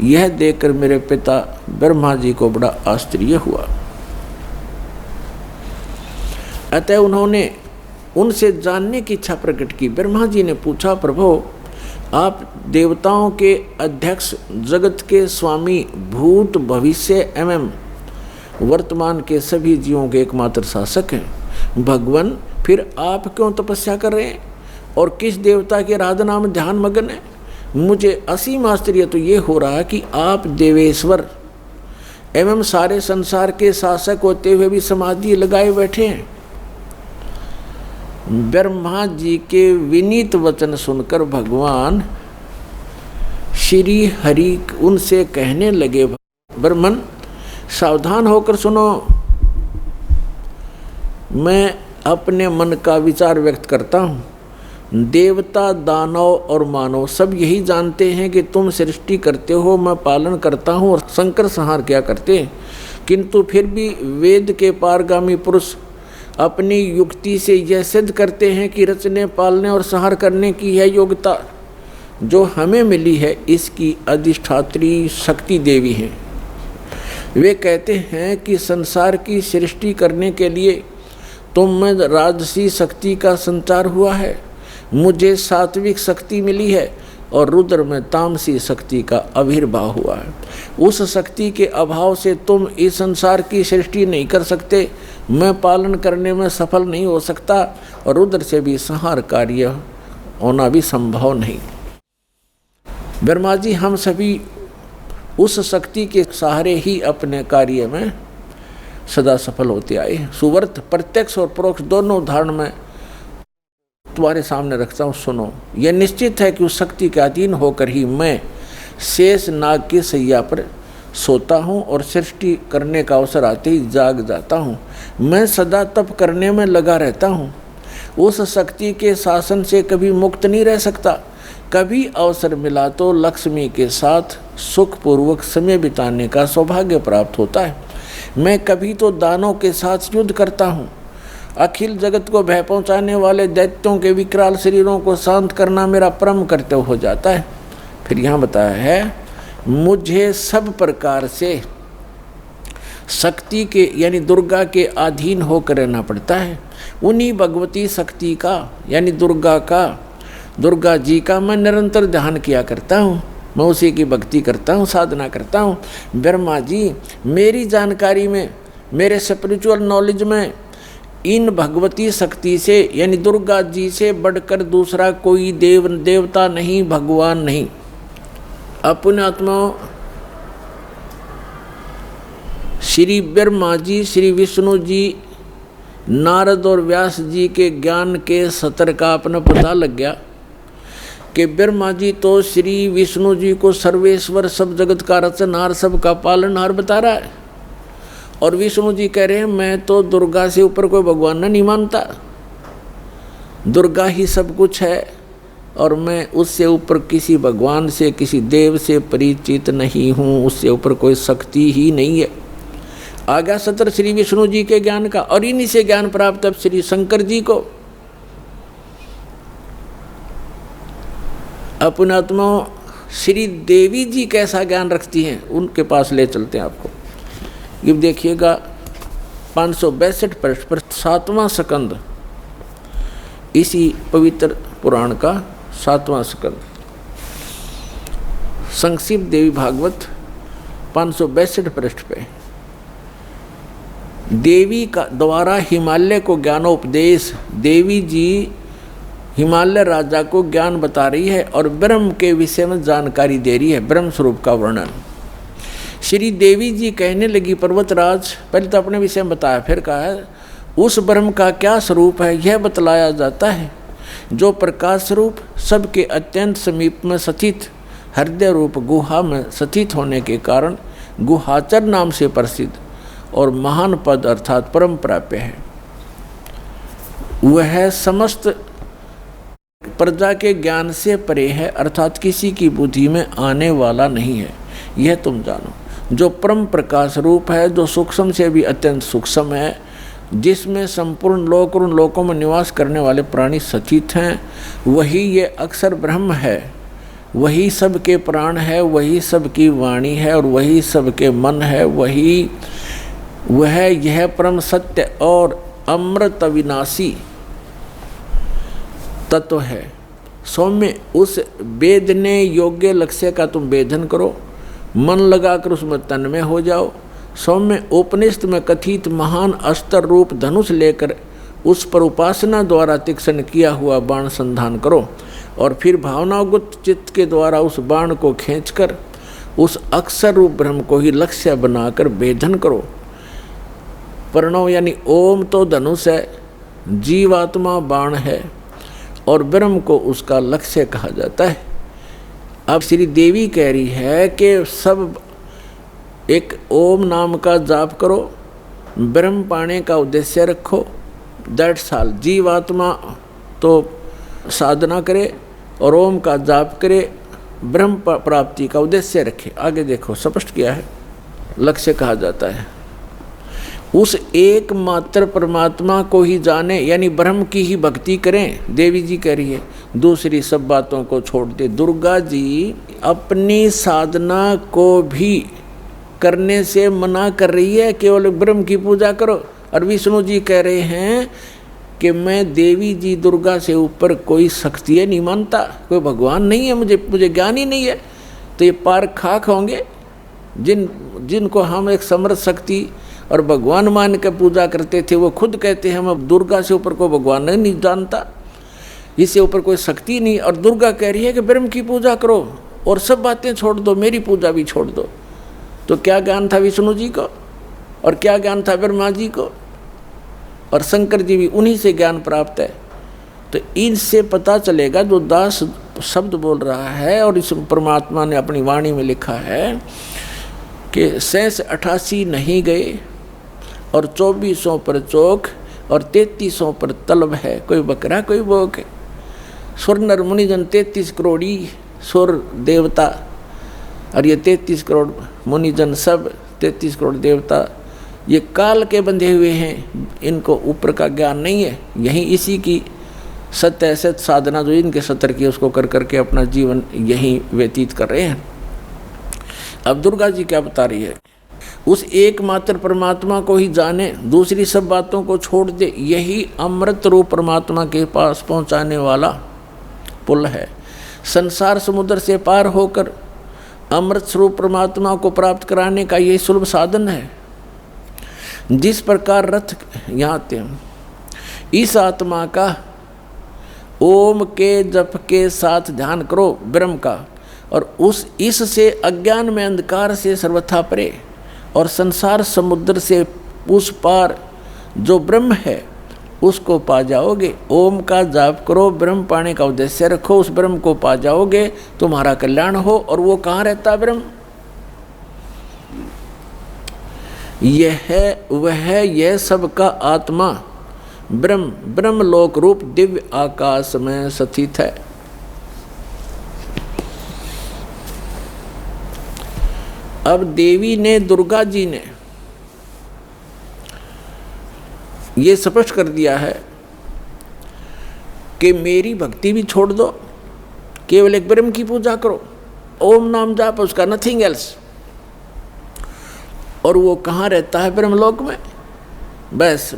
यह देखकर मेरे पिता ब्रह्मा जी को बड़ा आश्चर्य हुआ। अतः उन्होंने उनसे जानने की इच्छा प्रकट की। ब्रह्मा जी ने पूछा, प्रभु आप देवताओं के अध्यक्ष, जगत के स्वामी, भूत भविष्य एवं वर्तमान के सभी जीवों के एकमात्र शासक हैं। भगवान फिर आप क्यों तपस्या कर रहे हैं और किस देवता की आराधना में ध्यान मग्न है? मुझे असीम आश्चर्य तो ये हो रहा है कि आप देवेश्वर एवं सारे संसार के शासक होते हुए भी समाधि लगाए बैठे हैं। ब्रह्मा जी के विनीत वचन सुनकर भगवान श्री हरि उनसे कहने लगे, ब्रह्मन सावधान होकर सुनो, मैं अपने मन का विचार व्यक्त करता हूँ। देवता, दानव और मानव सब यही जानते हैं कि तुम सृष्टि करते हो, मैं पालन करता हूँ और संकर संहार क्या करते हैं, किंतु फिर भी वेद के पारगामी पुरुष अपनी युक्ति से यह सिद्ध करते हैं कि रचने, पालने और संहार करने की यह योग्यता जो हमें मिली है, इसकी अधिष्ठात्री शक्ति देवी है। वे कहते हैं कि संसार की सृष्टि करने के लिए तुम में राजसी शक्ति का संचार हुआ है, मुझे सात्विक शक्ति मिली है और रुद्र में तामसी शक्ति का आविर्भाव हुआ है। उस शक्ति के अभाव से तुम इस संसार की सृष्टि नहीं कर सकते, मैं पालन करने में सफल नहीं हो सकता और रुद्र से भी संहार कार्य होना भी संभव नहीं। ब्रह्मा जी, हम सभी उस शक्ति के सहारे ही अपने कार्य में सदा सफल होते आए। सुवर्त प्रत्यक्ष और परोक्ष दोनों उदाहरण में तुम्हारे सामने रखता हूँ, सुनो। यह निश्चित है कि उस शक्ति के अधीन होकर ही मैं शेष नाग की सैया पर सोता हूँ और सृष्टि करने का अवसर आते ही जाग जाता हूँ। मैं सदा तप करने में लगा रहता हूँ, उस शक्ति के शासन से कभी मुक्त नहीं रह सकता। कभी अवसर मिला तो लक्ष्मी के साथ सुखपूर्वक समय बिताने का सौभाग्य प्राप्त होता है। मैं कभी तो दानों के साथ युद्ध करता हूँ। अखिल जगत को भय पहुँचाने वाले दैत्यों के विकराल शरीरों को शांत करना मेरा परम कर्तव्य हो जाता है। फिर यहाँ बताया है, मुझे सब प्रकार से शक्ति के यानी दुर्गा के अधीन होकर रहना पड़ता है। उन्हीं भगवती शक्ति का यानी दुर्गा जी का मैं निरंतर ध्यान किया करता हूँ, मैं उसी की भक्ति करता हूँ, साधना करता हूँ। ब्रह्मा जी, मेरी जानकारी में, मेरे स्पिरिचुअल नॉलेज में इन भगवती शक्ति से यानी दुर्गा जी से बढ़कर दूसरा कोई देवता नहीं, भगवान नहीं। अपने आत्मा श्री ब्रह्मा जी, श्री विष्णु जी, नारद और व्यास जी के ज्ञान के सतर का अपना पता लग गया कि ब्रह्मा जी तो श्री विष्णु जी को सर्वेश्वर, सब जगत का रचनहार, सब का पालनहार बता रहा है, और विष्णु जी कह रहे हैं मैं तो दुर्गा से ऊपर कोई भगवान नहीं मानता, दुर्गा ही सब कुछ है और मैं उससे ऊपर किसी भगवान से, किसी देव से परिचित नहीं हूँ, उससे ऊपर कोई शक्ति ही नहीं है। आ गया सत्र श्री विष्णु जी के ज्ञान का, और इन्हीं से ज्ञान प्राप्त अब श्री शंकर जी को। अपने आत्मा श्री देवी जी कैसा ज्ञान रखती हैं, उनके पास ले चलते हैं आपको। ये देखिएगा 562 पृष्ठ पर 7वां स्कंद, इसी पवित्र पुराण का 7वां स्कंद, संक्षिप्त देवी भागवत 562 पृष्ठ पे देवी का द्वारा हिमालय को ज्ञानोपदेश। देवी जी हिमालय राजा को ज्ञान बता रही है और ब्रह्म के विषय में जानकारी दे रही है, ब्रह्म स्वरूप का वर्णन। श्री देवी जी कहने लगी, पर्वतराज, पहले तो अपने विषय में बताया, फिर कहा है उस ब्रह्म का क्या स्वरूप है यह बतलाया जाता है, जो प्रकाश स्वरूप सबके अत्यंत समीप में स्थित हृदय रूप गुहा में स्थित होने के कारण गुहाचर नाम से प्रसिद्ध और महान पद अर्थात परम प्राप्य है। वह समस्त प्रजा के ज्ञान से परे है, अर्थात किसी की बुद्धि में आने वाला नहीं है, यह तुम जानो। जो परम प्रकाश रूप है, जो सूक्ष्म से भी अत्यंत सूक्ष्म है, जिसमें संपूर्ण लोक और उन लोकों में निवास करने वाले प्राणी सचित हैं, वही ये अक्षर ब्रह्म है, वही सबके प्राण है, वही सबकी वाणी है और वही सबके मन है, वह यह परम सत्य और अमृत अविनाशी तत्व है। सौम्य उस वेदने योग्य लक्ष्य का तुम वेदन करो, मन लगाकर उसमें तन्मय हो जाओ। सौम्य उपनिषद में कथित महान अस्त्र रूप धनुष लेकर उस पर उपासना द्वारा तीक्ष्ण किया हुआ बाण संधान करो और फिर भावनागत चित्त के द्वारा उस बाण को खींचकर उस अक्षर रूप ब्रह्म को ही लक्ष्य बनाकर वेदन करो। प्रणव यानी ओम तो धनुष है, जीवात्मा बाण है और ब्रह्म को उसका लक्ष्य कहा जाता है। अब श्री देवी कह रही है कि सब एक ओम नाम का जाप करो, ब्रह्म पाने का उद्देश्य रखो, दैट्स ऑल। जीवात्मा तो साधना करे और ओम का जाप करे, ब्रह्म प्राप्ति का उद्देश्य रखे। आगे देखो स्पष्ट किया है, लक्ष्य कहा जाता है। उस एकमात्र परमात्मा को ही जाने, यानी ब्रह्म की ही भक्ति करें। देवी जी कह रही है दूसरी सब बातों को छोड़ दे। दुर्गा जी अपनी साधना को भी करने से मना कर रही है, केवल ब्रह्म की पूजा करो। और विष्णु जी कह रहे हैं कि मैं देवी जी दुर्गा से ऊपर कोई शक्ति नहीं मानता, कोई भगवान नहीं है, मुझे ज्ञान ही नहीं है। तो ये पार खाक होंगे जिनको हम एक समर्थ शक्ति और भगवान मान के पूजा करते थे, वो खुद कहते हैं हम अब दुर्गा से ऊपर कोई भगवान नहीं जानता, इससे ऊपर कोई शक्ति नहीं। और दुर्गा कह रही है कि ब्रह्म की पूजा करो और सब बातें छोड़ दो, मेरी पूजा भी छोड़ दो। तो क्या ज्ञान था विष्णु जी को और क्या ज्ञान था ब्रह्मा जी को? और शंकर जी भी उन्हीं से ज्ञान प्राप्त है। तो इनसे पता चलेगा, जो दास शब्द बोल रहा है और इस परमात्मा ने अपनी वाणी में लिखा है कि 88 नहीं गए और 2400 पर चौक और 3300 पर तलब है, कोई बकरा कोई बोक है। सुर नर मुनिजन 33 करोड़ी सुर देवता, और ये 33 करोड़ मुनिजन सब 33 करोड़ देवता ये काल के बंधे हुए हैं, इनको ऊपर का ज्ञान नहीं है। यहीं इसी की सत्य असत साधना जो इनके सत्र की उसको कर करके अपना जीवन यहीं व्यतीत कर रहे हैं। अब दुर्गा जी क्या बता रही है? उस एकमात्र परमात्मा को ही जाने, दूसरी सब बातों को छोड़ दे। यही अमृत रूप परमात्मा के पास पहुंचाने वाला पुल है। संसार समुद्र से पार होकर अमृत स्वरूप परमात्मा को प्राप्त कराने का यही सुलभ साधन है। जिस प्रकार रथ यहाँ आते हैं, इस आत्मा का ओम के जप के साथ ध्यान करो ब्रह्म का, और इससे अज्ञान में अंधकार से सर्वथा परे और संसार समुद्र से उस पार जो ब्रह्म है उसको पा जाओगे। ओम का जाप करो, ब्रह्म पाने का उद्देश्य रखो, उस ब्रह्म को पा जाओगे, तुम्हारा कल्याण हो। और वो कहाँ रहता है ब्रह्म? यह सबका आत्मा ब्रह्म लोक रूप दिव्य आकाश में स्थित है। अब देवी ने, दुर्गा जी ने ये स्पष्ट कर दिया है कि मेरी भक्ति भी छोड़ दो, केवल एक ब्रह्म की पूजा करो, ओम नाम जाप, उसका नथिंग एल्स। और वो कहाँ रहता है? ब्रह्मलोक में। बस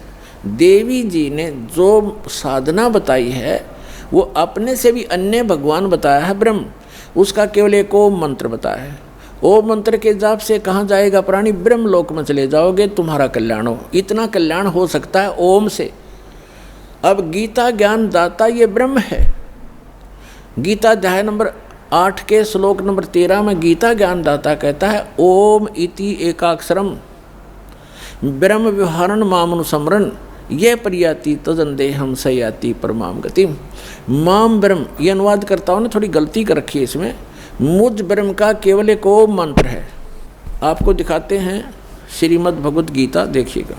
देवी जी ने जो साधना बताई है वो अपने से भी अन्य भगवान बताया है ब्रह्म, उसका केवल एक ओम मंत्र बताया है। ओम मंत्र के जाप से कहाँ जाएगा प्राणी? ब्रह्मलोक में चले जाओगे, तुम्हारा कल्याण हो। इतना कल्याण हो सकता है ओम से। अब गीता ज्ञान दाता ये ब्रह्म है। गीता अध्याय नंबर 8 के श्लोक नंबर 13 में गीता ज्ञान दाता कहता है ओम इति एकाक्षरम ब्रह्म व्यवहारण मामनुसमरण ये प्रयाति तजन देहम सयाति परमाम गतिम। माम ब्रह्म, ये अनुवाद करताओं ने थोड़ी गलती कर रखी है इसमें। मुझ ब्रह्म का केवल एक ओम मंत्र है। आपको दिखाते हैं श्रीमद् भगवद गीता, देखिएगा।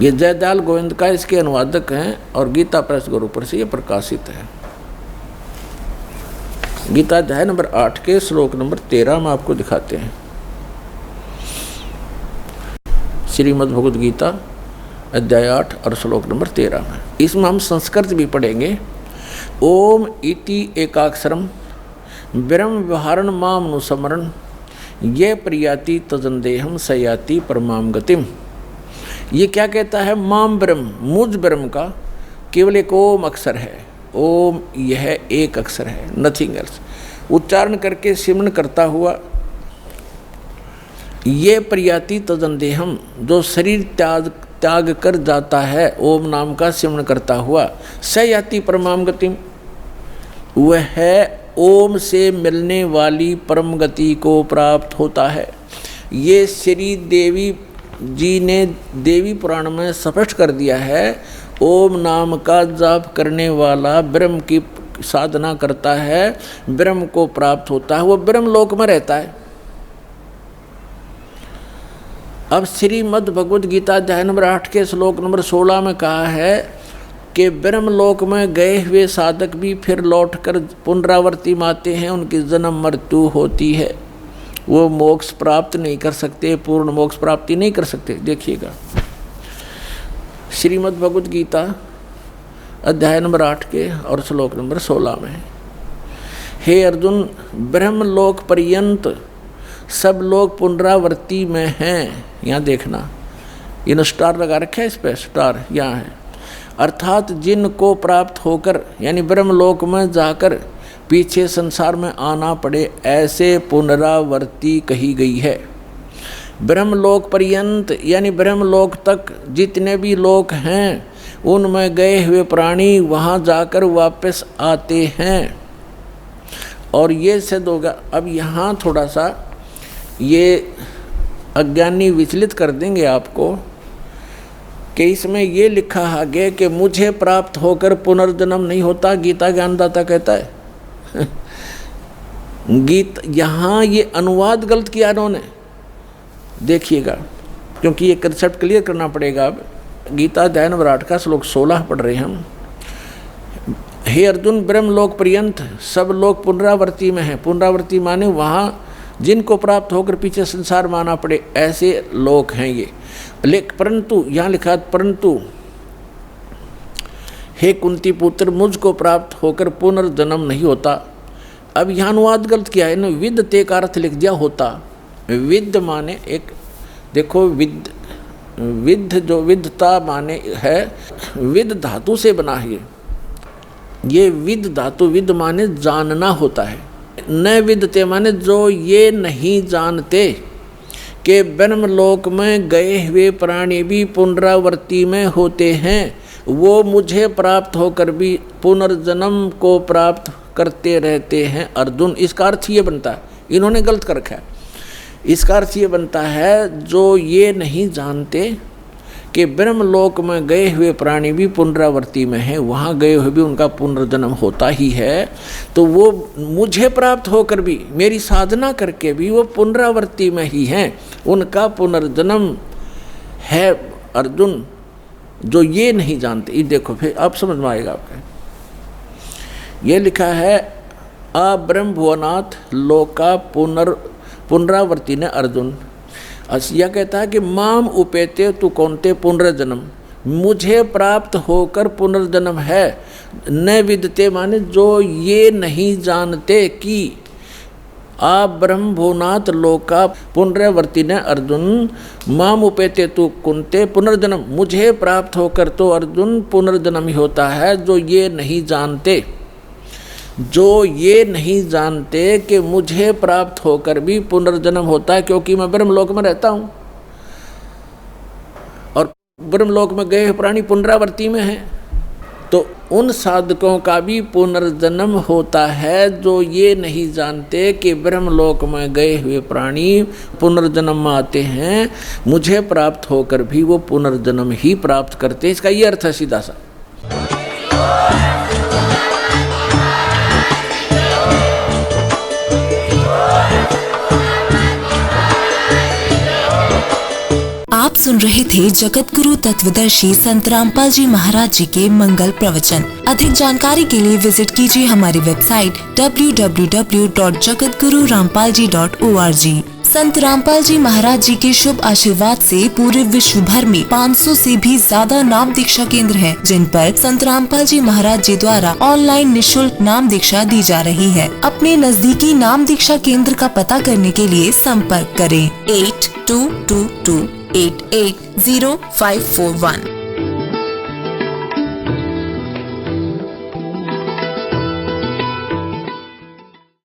ये जयदयाल गोविंद का इसके अनुवादक हैं और गीता प्रेस गुरुपुर से ये प्रकाशित है। गीता अध्याय नंबर 8 के श्लोक नंबर 13 में आपको दिखाते हैं। श्रीमद् भगवद गीता अध्याय 8 और श्लोक नंबर 13 में। इसमें हम संस्कृत भी पढ़ेंगे। ओम इति एकाक्षरम ब्रह्म व्यवहारण मामनुसमरण ये प्रयाति तजंदेहम सयाति परमाम गतिम। ये क्या कहता है? माम ब्रह्म, मुझ ब्रह्म का केवल एक ओम अक्षर है। ओम यह एक अक्षर है, नथिंग एल्स। उच्चारण करके सिमरण करता हुआ ये प्रयाति तजंदेहम, जो शरीर त्याग कर जाता है ओम नाम का सिमरण करता हुआ, सयाति परमाम गतिम, वह ओम से मिलने वाली परम गति को प्राप्त होता है। ये श्री देवी जी ने देवी पुराण में स्पष्ट कर दिया है, ओम नाम का जाप करने वाला ब्रह्म की साधना करता है, ब्रह्म को प्राप्त होता है, वो ब्रह्म लोक में रहता है। अब श्रीमद् भगवद गीता अध्याय नंबर 8 के श्लोक नंबर 16 में कहा है कि ब्रह्मलोक में गए हुए साधक भी फिर लौटकर पुनरावर्ती आते हैं, उनकी जन्म मृत्यु होती है, वो मोक्ष प्राप्त नहीं कर सकते, पूर्ण मोक्ष प्राप्ति नहीं कर सकते। देखिएगा श्रीमद् भगवद गीता अध्याय नंबर 8 के और श्लोक नंबर 16 में, हे अर्जुन, ब्रह्मलोक पर्यंत सब लोग पुनरावर्ती में हैं। यहाँ देखना, इन स्टार लगा रखे है, इस पर स्टार यहाँ है, अर्थात जिनको प्राप्त होकर यानी ब्रह्मलोक में जाकर पीछे संसार में आना पड़े, ऐसे पुनरावर्ती कही गई है। ब्रह्मलोक पर्यंत यानी ब्रह्मलोक तक जितने भी लोक हैं, उनमें गए हुए प्राणी वहाँ जाकर वापस आते हैं। और ये सिद्ध होगा। अब यहाँ थोड़ा सा ये अज्ञानी विचलित कर देंगे आपको कि इसमें ये लिखा आगे कि मुझे प्राप्त होकर पुनर्जन्म नहीं होता, गीता ज्ञानदाता कहता है। यहाँ ये अनुवाद गलत किया इन्होंने, देखिएगा, क्योंकि ये कंसेप्ट क्लियर करना पड़ेगा। अब गीता अध्याय नंबर 8 का श्लोक 16 पढ़ रहे हैं हम। हे अर्जुन, ब्रह्मलोक पर्यंत सब लोग पुनरावर्ती में हैं। पुनरावर्ती माने वहाँ जिनको प्राप्त होकर पीछे संसार में आना पड़े, ऐसे लोग हैं ये। परंतु यहाँ लिखा, परंतु हे कुंती पुत्र, मुझको प्राप्त होकर पुनर्जन्म नहीं होता। अब यहाँ अनुवाद गलत किया है, विद्यते का अर्थ लिख दिया होता। विद्य माने एक, देखो विद्य जो विद्यता माने है, विद्य धातु से बना है ये विद्य धातु, विद्य माने जानना होता है। न विद्यते माने जो ये नहीं जानते कि ब्रह्मलोक में गए हुए प्राणी भी पुनरावर्ती में होते हैं, वो मुझे प्राप्त होकर भी पुनर्जन्म को प्राप्त करते रहते हैं। अर्जुन, इसका अर्थ ये बनता है, इन्होंने गलत कर रखा है, इसका अर्थ ये बनता है जो ये नहीं जानते कि ब्रह्मलोक में गए हुए प्राणी भी पुनरावर्ती में हैं, वहाँ गए हुए भी उनका पुनर्जन्म होता ही है, तो वो मुझे प्राप्त होकर भी, मेरी साधना करके भी वो पुनरावर्ती में ही हैं, उनका पुनर्जन्म है। अर्जुन, जो ये नहीं जानते, ये देखो फिर आप समझ में आएगा आपका। ये लिखा है, आ ब्रह्म भुवनाथ लोका पुनरावर्ती ने अर्जुन। यह कहता है कि माम उपेते तु कौनते पुनर्जन्म, मुझे प्राप्त होकर पुनर्जन्म है। न विदते माने जो ये नहीं जानते कि आ ब्रह्म भुवनाथ लोका पुनरावर्ती ने अर्जुन, माम उपेते तु कुंते पुनर्जन्म, मुझे प्राप्त होकर तो अर्जुन पुनर्जन्म ही होता है। जो ये नहीं जानते, जो ये नहीं जानते कि मुझे प्राप्त होकर भी पुनर्जन्म होता है, क्योंकि मैं ब्रह्मलोक में रहता हूँ और ब्रह्मलोक में गए प्राणी पुनरावर्ती में हैं, तो उन साधकों का भी पुनर्जन्म होता है जो ये नहीं जानते कि ब्रह्मलोक में गए हुए प्राणी पुनर्जन्म में आते हैं, मुझे प्राप्त होकर भी वो पुनर्जन्म ही प्राप्त करते। इसका ये अर्थ है सीधा सा। आप सुन रहे थे जगत गुरु तत्वदर्शी संत रामपाल जी महाराज जी के मंगल प्रवचन। अधिक जानकारी के लिए विजिट कीजिए हमारी वेबसाइट www.jagatgururampalji.org। संत रामपाल जी महाराज जी के शुभ आशीर्वाद से पूरे विश्व भर में 500 से भी ज्यादा नाम दीक्षा केंद्र हैं, जिन पर संत रामपाल जी महाराज जी द्वारा ऑनलाइन निशुल्क नाम दीक्षा दी जा रही है। अपने नजदीकी नाम दीक्षा केंद्र का पता करने के लिए संपर्क करें 8222880541।